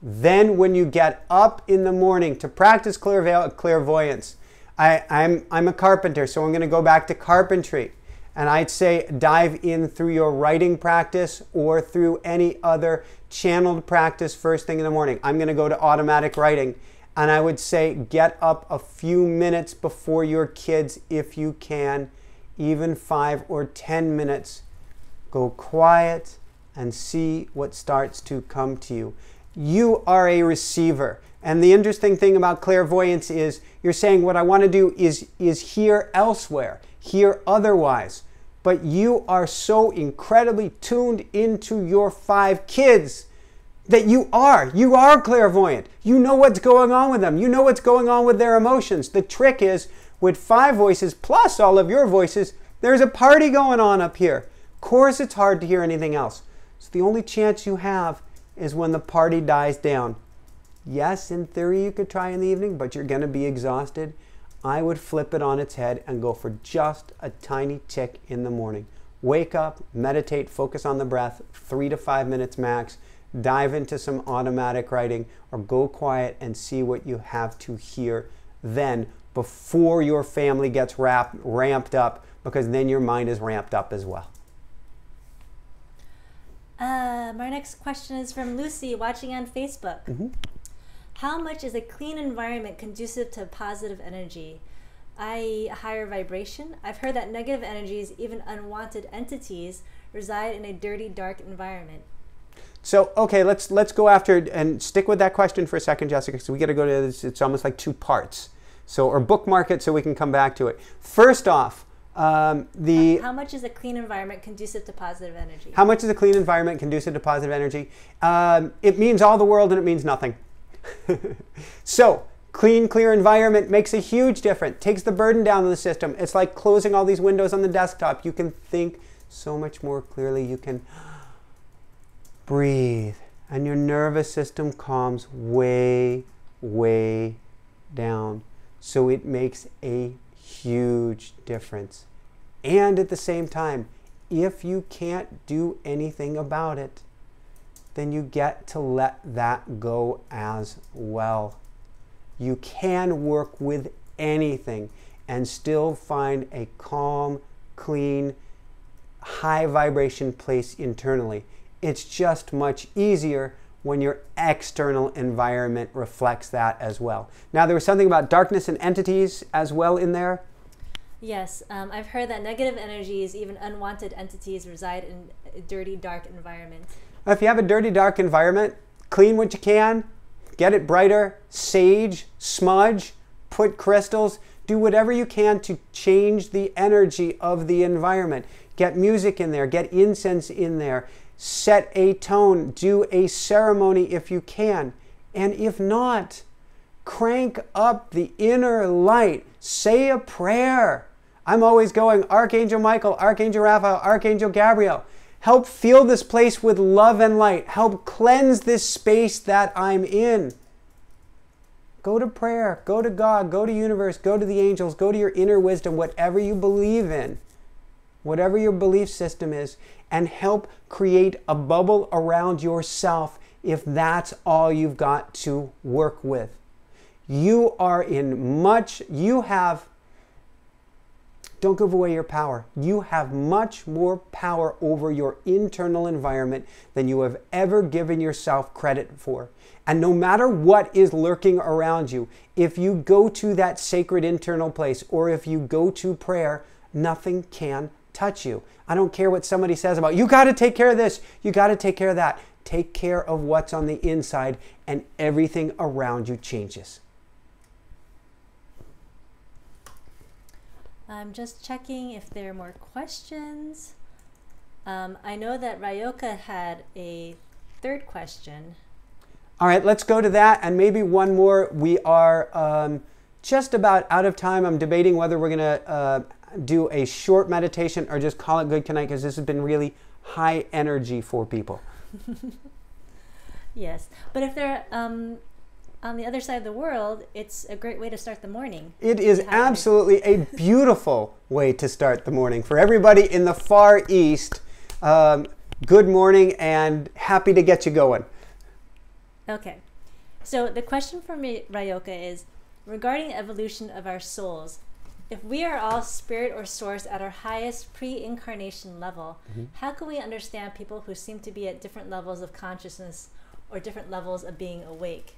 A: Then when you get up in the morning to practice clairvoyance, I'm a carpenter, so I'm going to go back to carpentry. And I'd say dive in through your writing practice or through any other channeled practice first thing in the morning. I'm going to go to automatic writing. And I would say get up a few minutes before your kids if you can, even 5 or 10 minutes. Go quiet and see what starts to come to you. You are a receiver. And the interesting thing about clairvoyance is you're saying what I want to do is hear elsewhere, hear otherwise. But you are so incredibly tuned into your 5 kids that you are clairvoyant. You know what's going on with them. You know what's going on with their emotions. The trick is with 5 voices plus all of your voices, there's a party going on up here. Of course it's hard to hear anything else. So the only chance you have is when the party dies down. Yes, in theory you could try in the evening, but you're going to be exhausted. I would flip it on its head and go for just a tiny tick in the morning. Wake up, meditate, focus on the breath, 3 to 5 minutes max. Dive into some automatic writing or go quiet and see what you have to hear then before your family gets ramped up, because then your mind is ramped up as well.
B: My next question is from Lucy watching on Facebook.
A: Mm-hmm.
B: How much is a clean environment conducive to positive energy, i.e. higher vibration? I've heard that negative energies, even unwanted entities, reside in a dirty, dark environment.
A: So, okay, let's go after and stick with that question for a second, Jessica, because we got to go to this. It's almost like 2 parts. So, or bookmark it so we can come back to it. First off,
B: how much is a clean environment conducive to positive energy?
A: How much is a clean environment conducive to positive energy? It means all the world and it means nothing. So, clean, clear environment makes a huge difference. Takes the burden down on the system. It's like closing all these windows on the desktop. You can think so much more clearly. You can breathe. And your nervous system calms way, way down. So it makes a huge difference. And at the same time, if you can't do anything about it, then you get to let that go as well. You can work with anything and still find a calm, clean, high vibration place internally. It's just much easier when your external environment reflects that as well. Now, there was something about darkness and entities as well in there.
B: Yes, I've heard that negative energies, even unwanted entities, reside in a dirty, dark environment.
A: If you have a dirty, dark environment, clean what you can, get it brighter, sage, smudge, put crystals, do whatever you can to change the energy of the environment. Get music in there, get incense in there, set a tone, do a ceremony if you can. And if not, crank up the inner light, say a prayer. I'm always going, Archangel Michael, Archangel Raphael, Archangel Gabriel. Help fill this place with love and light. Help cleanse this space that I'm in. Go to prayer, go to God, go to universe, go to the angels, go to your inner wisdom, whatever you believe in, whatever your belief system is, and help create a bubble around yourself if that's all you've got to work with. You are in much, you have Don't give away your power. You have much more power over your internal environment than you have ever given yourself credit for. And no matter what is lurking around you, if you go to that sacred internal place or if you go to prayer, nothing can touch you. I don't care what somebody says about, you got to take care of this, you got to take care of that. Take care of what's on the inside and everything around you changes.
B: I'm just checking if there are more questions. I know that Ryoka had a third question.
A: All right, let's go to that and maybe one more. We are just about out of time. I'm debating whether we're going to do a short meditation or just call it good tonight because this has been really high energy for people.
B: Yes, but if they're on the other side of the world, it's a great way to start the morning.
A: It is absolutely a beautiful way to start the morning. For everybody in the Far East, good morning and happy to get you going.
B: Okay, so the question from Ryoka is, regarding evolution of our souls, if we are all spirit or source at our highest pre-incarnation level, how can we understand people who seem to be at different levels of consciousness or different levels of being awake?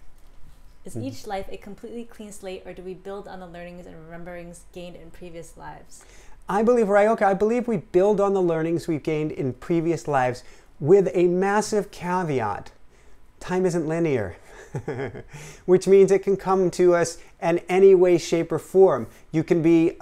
B: Is each life a completely clean slate, or do we build on the learnings and rememberings gained in previous lives?
A: I believe, Ryoka, I believe we build on the learnings we've gained in previous lives with a massive caveat. Time isn't linear, which means it can come to us in any way, shape, or form. You can be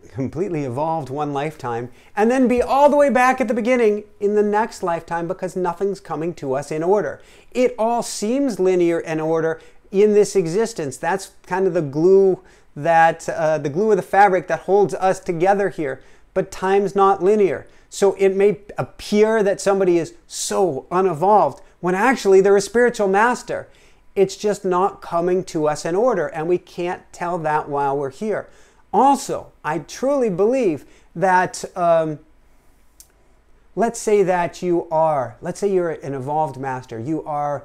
A: completely evolved one lifetime and then be all the way back at the beginning in the next lifetime because nothing's coming to us in order. It all seems linear and order in this existence. That's kind of the glue that the glue of the fabric that holds us together here. But time's not linear. So it may appear that somebody is so unevolved when actually they're a spiritual master. It's just not coming to us in order, and we can't tell that while we're here. Also, I truly believe that, let's say you're an evolved master. You are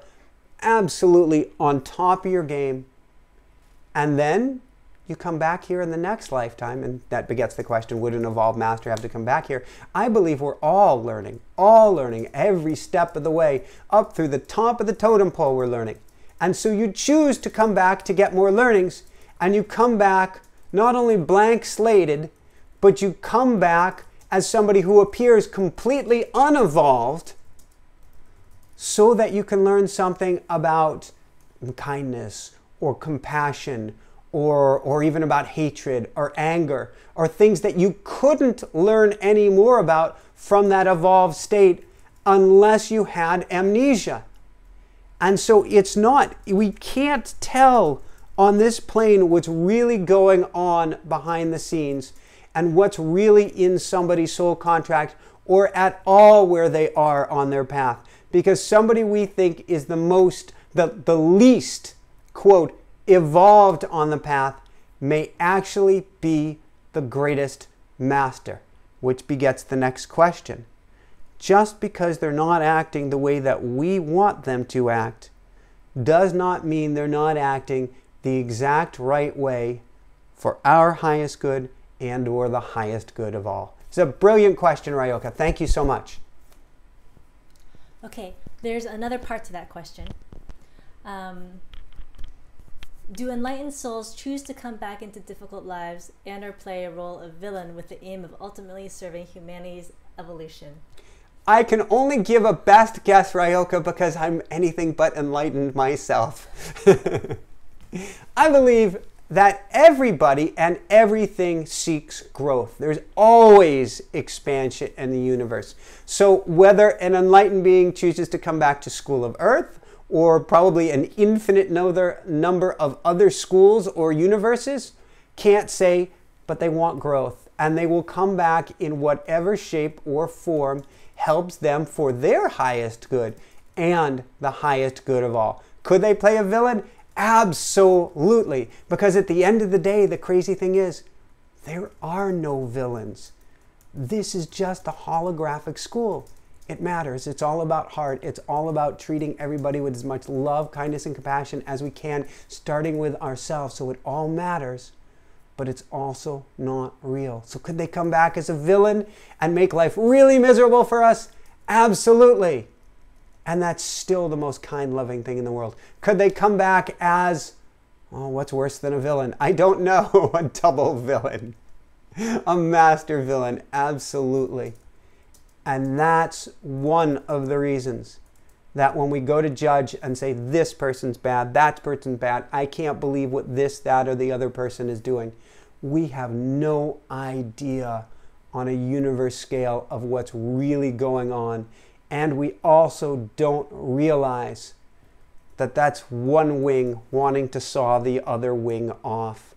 A: absolutely on top of your game, and then you come back here in the next lifetime, and that begets the question, would an evolved master have to come back here? I believe we're all learning every step of the way. Up through the top of the totem pole we're learning. And so you choose to come back to get more learnings, and you come back not only blank slated, but you come back as somebody who appears completely unevolved so that you can learn something about kindness or compassion or even about hatred or anger or things that you couldn't learn any more about from that evolved state unless you had amnesia. And so we can't tell on this plane what's really going on behind the scenes and what's really in somebody's soul contract or at all where they are on their path. Because somebody we think is the least, quote, evolved on the path may actually be the greatest master, which begets the next question. Just because they're not acting the way that we want them to act does not mean they're not acting the exact right way for our highest good and or the highest good of all. It's a brilliant question, Ryoka. Thank you so much.
B: Okay, there's another part to that question. Do enlightened souls choose to come back into difficult lives and or play a role of villain with the aim of ultimately serving humanity's evolution?
A: I can only give a best guess, Ryoka, because I'm anything but enlightened myself. I believe that everybody and everything seeks growth. There's always expansion in the universe. So whether an enlightened being chooses to come back to School of Earth, or probably an infinite number of other schools or universes, can't say, but they want growth. And they will come back in whatever shape or form helps them for their highest good and the highest good of all. Could they play a villain? Absolutely. Because at the end of the day, the crazy thing is, there are no villains. This is just a holographic school. It matters. It's all about heart. It's all about treating everybody with as much love, kindness, and compassion as we can, starting with ourselves. So it all matters. but it's also not real. So could they come back as a villain and make life really miserable for us? Absolutely. And that's still the most kind, loving thing in the world. Could they come back as, oh, what's worse than a villain? I don't know. A double villain. A master villain. Absolutely. And that's one of the reasons that when we go to judge and say, this person's bad, that person's bad, I can't believe what this, that, or the other person is doing, we have no idea on a universe scale of what's really going on. And we also don't realize that that's one wing wanting to saw the other wing off.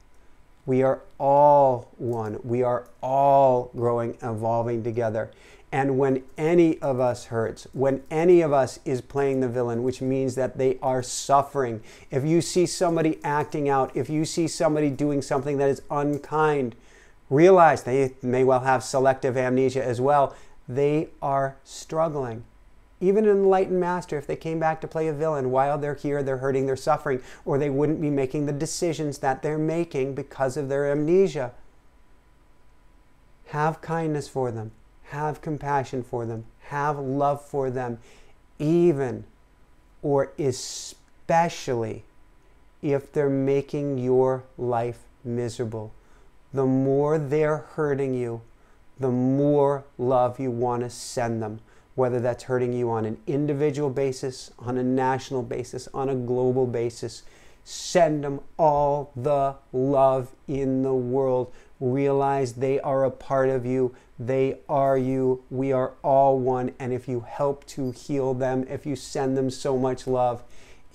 A: We are all one. We are all growing, evolving together. And when any of us hurts, when any of us is playing the villain, which means that they are suffering, if you see somebody acting out, if you see somebody doing something that is unkind, realize they may well have selective amnesia as well. They are struggling. Even an enlightened master, if they came back to play a villain, while they're here, they're hurting, they're suffering, or they wouldn't be making the decisions that they're making because of their amnesia. Have kindness for them. Have compassion for them. Have love for them. Even or especially if they're making your life miserable. The more they're hurting you, the more love you want to send them. Whether that's hurting you on an individual basis, on a national basis, on a global basis. Send them all the love in the world. Realize they are a part of you. They are you. We are all one. And if you help to heal them, if you send them so much love,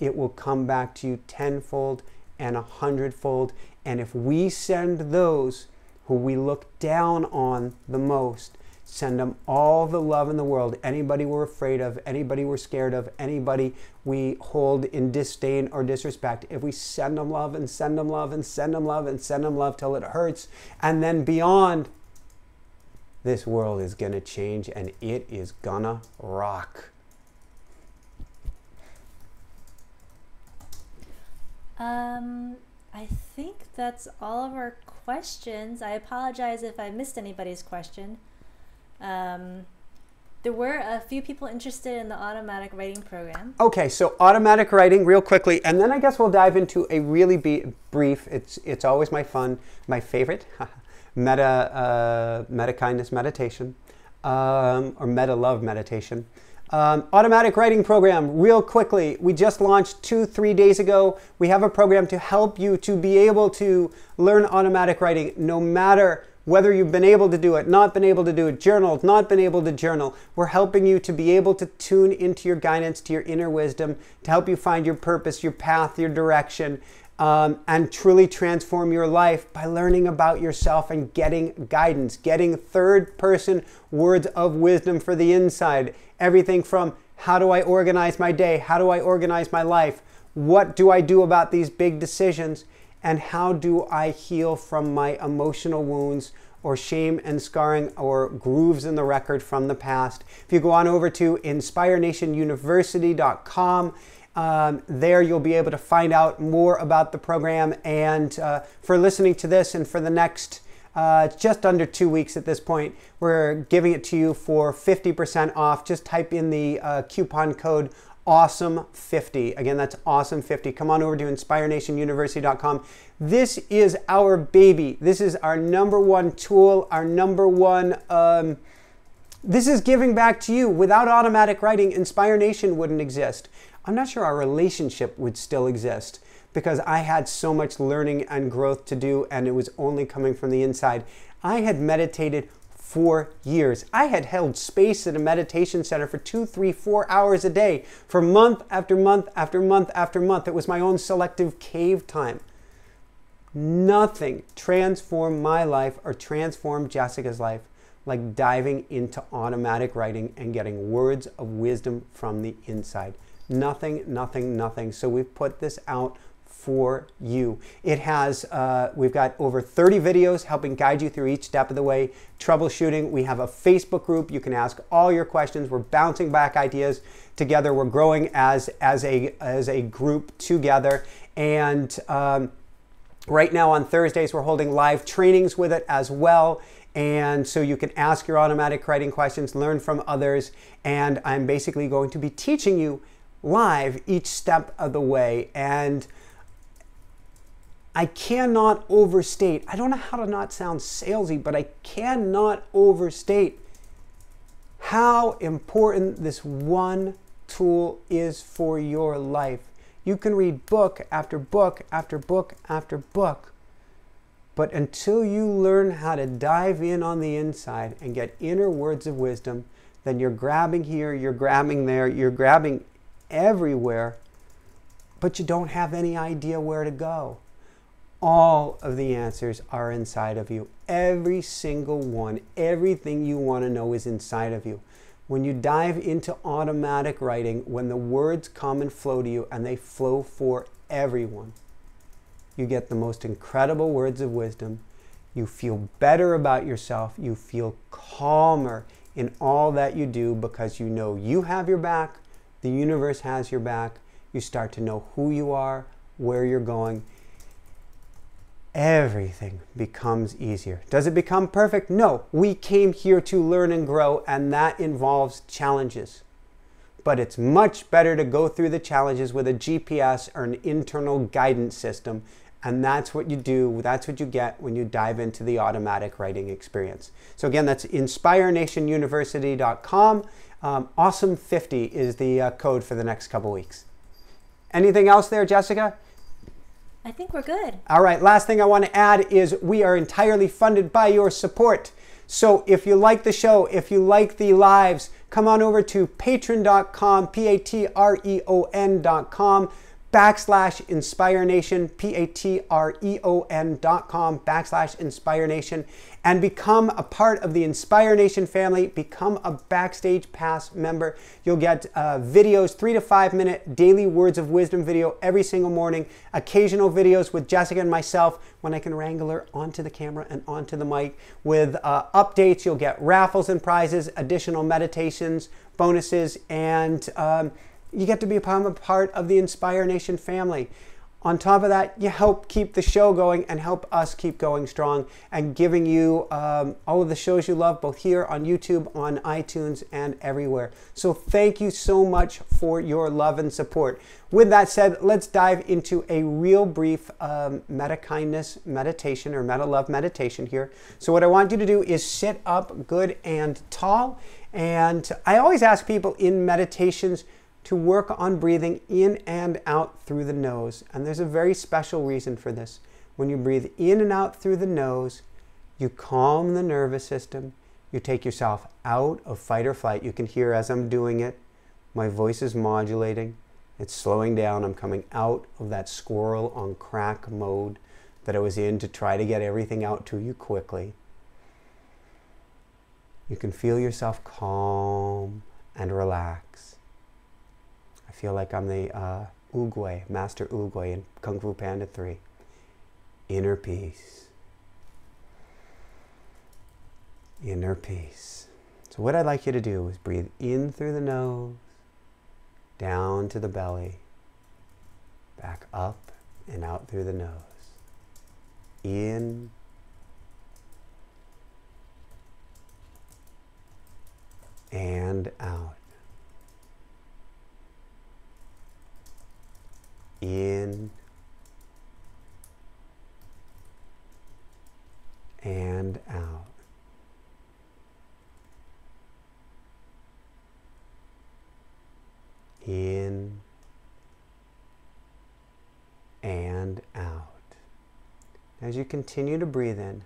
A: it will come back to you tenfold and 100-fold. And if we send those who we look down on the most, send them all the love in the world. Anybody we're afraid of, anybody we're scared of, anybody we hold in disdain or disrespect, if we send them love and send them love and send them love and send them love till it hurts, and then beyond, this world is gonna change and it is gonna rock.
B: I think that's all of our questions. I apologize if I missed anybody's question. There were a few people interested in the automatic writing program.
A: Okay, so automatic writing real quickly, and then I guess we'll dive into a really brief, it's always my favorite, meta kindness meditation, or meta love meditation. Automatic writing program, real quickly. We just launched 2-3 days ago. We have a program to help you to be able to learn automatic writing no matter whether you've been able to do it, not been able to do it, journaled, not been able to journal. We're helping you to be able to tune into your guidance, to your inner wisdom, to help you find your purpose, your path, your direction, and truly transform your life by learning about yourself and getting guidance, getting third-person words of wisdom for the inside. Everything from how do I organize my day? How do I organize my life? What do I do about these big decisions? And how do I heal from my emotional wounds or shame and scarring or grooves in the record from the past? If you go on over to inspirenationuniversity.com, there you'll be able to find out more about the program. And for listening to this and for the next just under 2 weeks at this point, we're giving it to you for 50% off. Just type in the coupon code AWESOME50. Again, that's AWESOME50. Come on over to inspirenationuniversity.com. This is our baby. This is our number one tool, our number one, this is giving back to you. Without automatic writing, Inspire Nation wouldn't exist. I'm not sure our relationship would still exist because I had so much learning and growth to do, and it was only coming from the inside. I had meditated for years. I had held space at a meditation center for 2, 3, 4 hours a day for month after month after month after month. It was my own selective cave time. Nothing transformed my life or transformed Jessica's life like diving into automatic writing and getting words of wisdom from the inside. Nothing, nothing, nothing. So we've put this out for you. It has, we've got over 30 videos helping guide you through each step of the way. Troubleshooting, we have a Facebook group. You can ask all your questions. We're bouncing back ideas together. We're growing as a group together. And Right now on Thursdays, we're holding live trainings with it as well. And so you can ask your automatic writing questions, learn from others, and I'm basically going to be teaching you live each step of the way. And I cannot overstate, I don't know how to not sound salesy, but I cannot overstate how important this one tool is for your life. You can read book after book after book after book, but until you learn how to dive in on the inside and get inner words of wisdom, then you're grabbing here, you're grabbing there, you're grabbing everywhere, but you don't have any idea where to go. All of the answers are inside of you. Every single one, everything you want to know is inside of you. When you dive into automatic writing, when the words come and flow to you, and they flow for everyone, you get the most incredible words of wisdom. You feel better about yourself. You feel calmer in all that you do because you know you have your back, the universe has your back. You start to know who you are, where you're going. Everything becomes easier. Does it become perfect? No. We came here to learn and grow, and that involves challenges. But it's much better to go through the challenges with a GPS or an internal guidance system, and that's what you do, that's what you get when you dive into the automatic writing experience. So again, that's inspirenationuniversity.com. Awesome50 is the code for the next couple weeks. Anything else there, Jessica?
B: I think we're good.
A: All right, last thing I want to add is we are entirely funded by your support. So if you like the show, if you like the lives, come on over to patreon.com, patreon.com, /InspireNation, patreon.com, /InspireNation, and become a part of the Inspire Nation family. Become a Backstage Pass member. You'll get videos, 3 to 5 minute daily words of wisdom video every single morning, occasional videos with Jessica and myself when I can wrangle her onto the camera and onto the mic with updates. You'll get raffles and prizes, additional meditations, bonuses, and you get to become a part of the Inspire Nation family. On top of that, you help keep the show going and help us keep going strong and giving you all of the shows you love, both here on YouTube, on iTunes, and everywhere. So thank you so much for your love and support. With that said, let's dive into a real brief meta-kindness meditation or meta-love meditation here. So what I want you to do is sit up good and tall. And I always ask people in meditations to work on breathing in and out through the nose. And there's a very special reason for this. When you breathe in and out through the nose, you calm the nervous system. You take yourself out of fight or flight. You can hear as I'm doing it, my voice is modulating. It's slowing down. I'm coming out of that squirrel on crack mode that I was in to try to get everything out to you quickly. You can feel yourself calm and relax. I feel like I'm the Oogway, Master Oogway in Kung Fu Panda 3. Inner peace. Inner peace. So what I'd like you to do is breathe in through the nose, down to the belly, back up and out through the nose. In and out. In and out. In and out. As you continue to breathe in,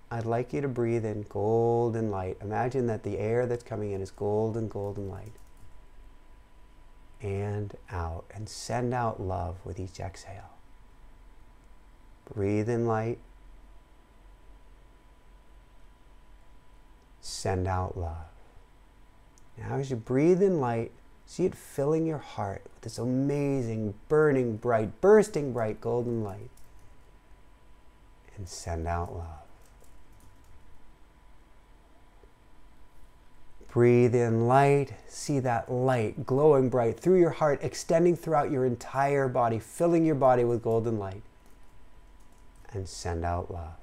A: I'd like you to breathe in golden light. Imagine that the air that's coming in is golden light. And out, and send out love with each exhale. Breathe in light. Send out love. Now as you breathe in light, see it filling your heart with this amazing, burning bright, bursting bright golden light. And send out love. Breathe in light, see that light glowing bright through your heart, extending throughout your entire body, filling your body with golden light. and send out love.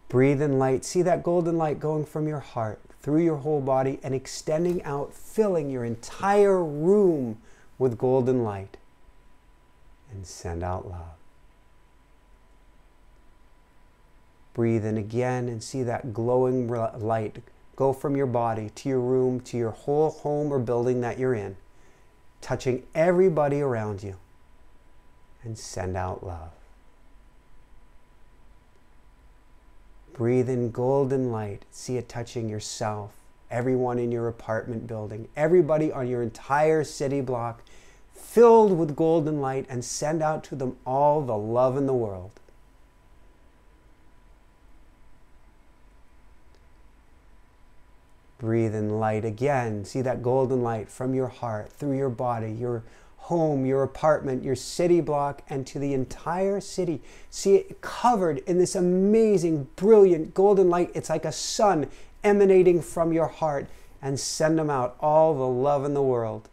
A: Breathe in light. See that golden light going from your heart through your whole body and extending out, filling your entire room with golden light. And send out love. Breathe in again and see that glowing light go from your body to your room, to your whole home or building that you're in, touching everybody around you. And send out love. Breathe in golden light. See it touching yourself, everyone in your apartment building, everybody on your entire city block, filled with golden light, and send out to them all the love in the world. Breathe in light again. See that golden light from your heart, through your body, your home, your apartment, your city block, and to the entire city. See it covered in this amazing, brilliant golden light. It's like a sun emanating from your heart, and send them out all the love in the world.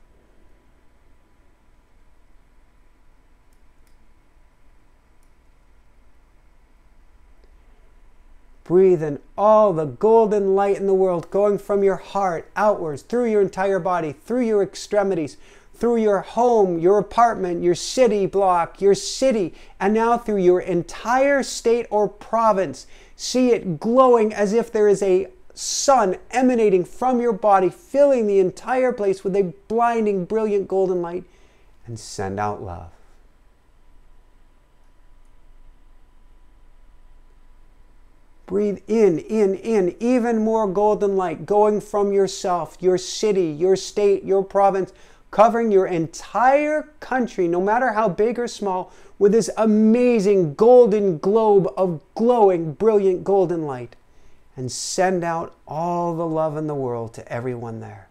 A: Breathe in all the golden light in the world going from your heart outwards, through your entire body, through your extremities, through your home, your apartment, your city block, your city, and now through your entire state or province. See it glowing as if there is a sun emanating from your body, filling the entire place with a blinding, brilliant golden light, and send out love. Breathe in, even more golden light going from yourself, your city, your state, your province, covering your entire country, no matter how big or small, with this amazing golden globe of glowing, brilliant golden light. And send out all the love in the world to everyone there.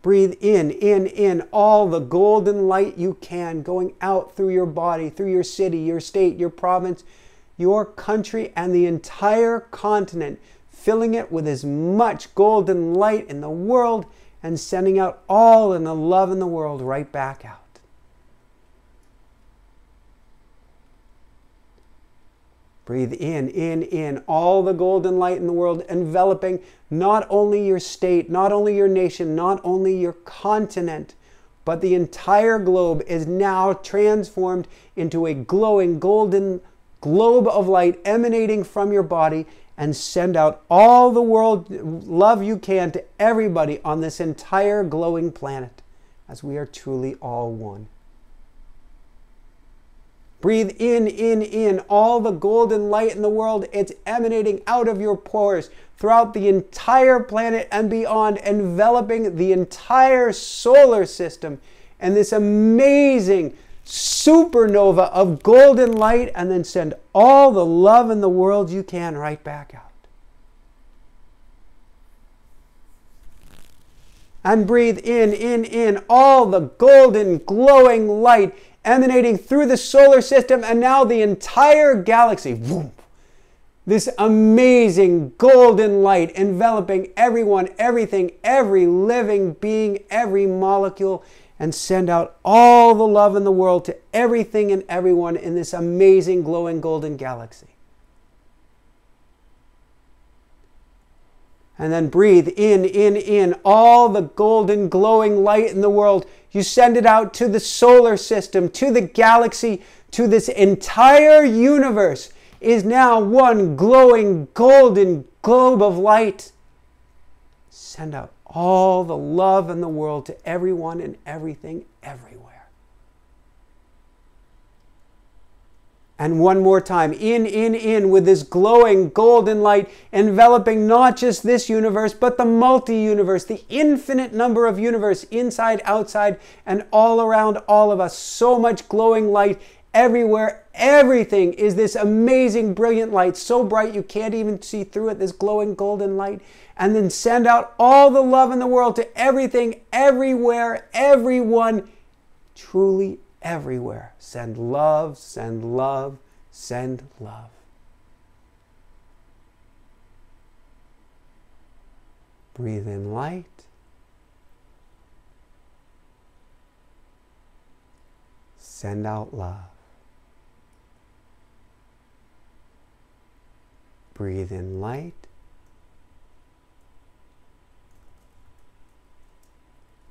A: Breathe in all the golden light you can, going out through your body, through your city, your state, your province, your country, and the entire continent, filling it with as much golden light in the world and sending out all in the love in the world right back out. Breathe in all the golden light in the world, enveloping not only your state, not only your nation, not only your continent, but the entire globe is now transformed into a glowing golden globe of light emanating from your body, and send out all the world love you can to everybody on this entire glowing planet, as we are truly all one. Breathe in all the golden light in the world. It's emanating out of your pores throughout the entire planet and beyond, enveloping the entire solar system and this amazing supernova of golden light, and then send all the love in the world you can right back out. And breathe in all the golden glowing light emanating through the solar system and now the entire galaxy. Vroom. This amazing golden light enveloping everyone, everything, every living being, every molecule, and send out all the love in the world to everything and everyone in this amazing glowing golden galaxy. And then breathe in all the golden glowing light in the world. You send it out to the solar system, to the galaxy, to this entire universe is now one glowing golden globe of light. Send out all the love in the world to everyone and everything everywhere. And one more time, in with this glowing golden light, enveloping not just this universe, but the multi-universe, the infinite number of universe, inside, outside, and all around all of us. So much glowing light everywhere. Everything is this amazing, brilliant light, so bright you can't even see through it, this glowing golden light. And then send out all the love in the world to everything, everywhere, everyone, truly everywhere. Send love, send love, send love. Breathe in light. send out love. Breathe in light.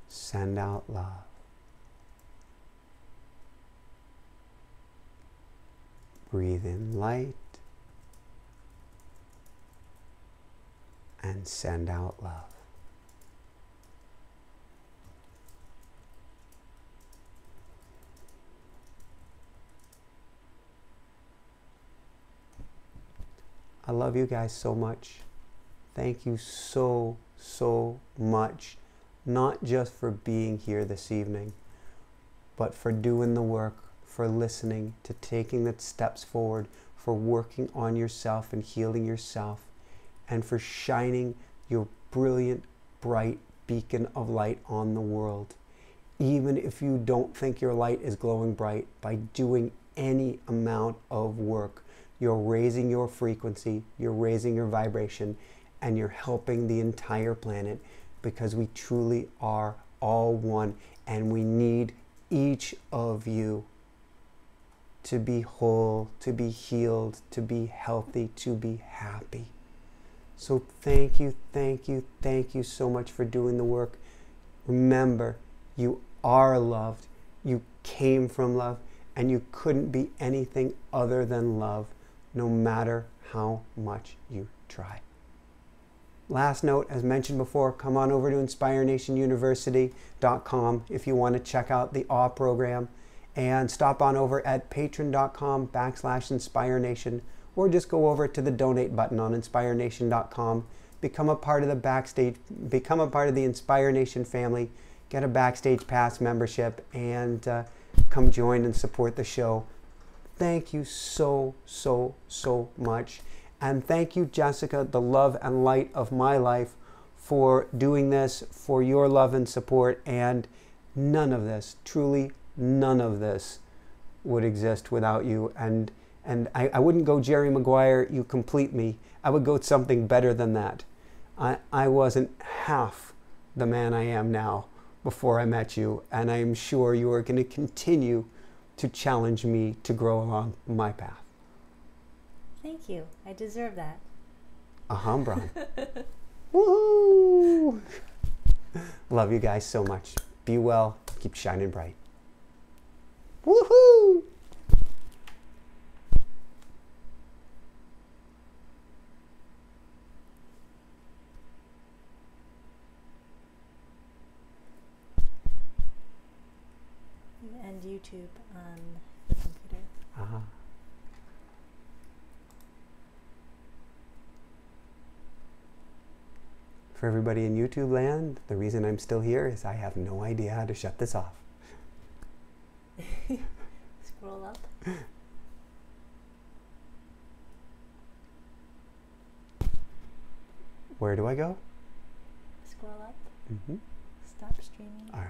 A: Send out love. Breathe in light. And send out love. I love you guys so much. Thank you so, so much. Not just for being here this evening, but for doing the work, for listening, to taking the steps forward, for working on yourself and healing yourself, and for shining your brilliant, bright beacon of light on the world. Even if you don't think your light is glowing bright, by doing any amount of work, you're raising your frequency, you're raising your vibration, and you're helping the entire planet, because we truly are all one, and we need each of you to be whole, to be healed, to be healthy, to be happy. So thank you, thank you, thank you so much for doing the work. Remember, you are loved, you came from love, and you couldn't be anything other than love, no matter how much you try. Last note, as mentioned before, come on over to InspireNationUniversity.com if you want to check out the AWE program, and stop on over at patreon.com/InspireNation, or just go over to the donate button on InspireNation.com. Become a part of the backstage, become a part of the Inspire Nation family, get a Backstage Pass membership, and come join and support the show. Thank you so, so, so much. And thank you, Jessica, the love and light of my life, for doing this, for your love and support. And none of this, truly none of this, would exist without you. And I wouldn't go Jerry Maguire, you complete me. I would go something better than that. I wasn't half the man I am now before I met you. And I'm sure you are going to continue to challenge me to grow along my path.
B: Thank you. I deserve that.
A: Bron. Woohoo! Love you guys so much. Be well. Keep shining bright. Woohoo!
B: And YouTube on the computer.
A: For everybody in YouTube land, the reason I'm still here is I have no idea how to shut this off.
B: Scroll up.
A: Where do I go?
B: Scroll up.
A: Mm-hmm.
B: Stop streaming.
A: All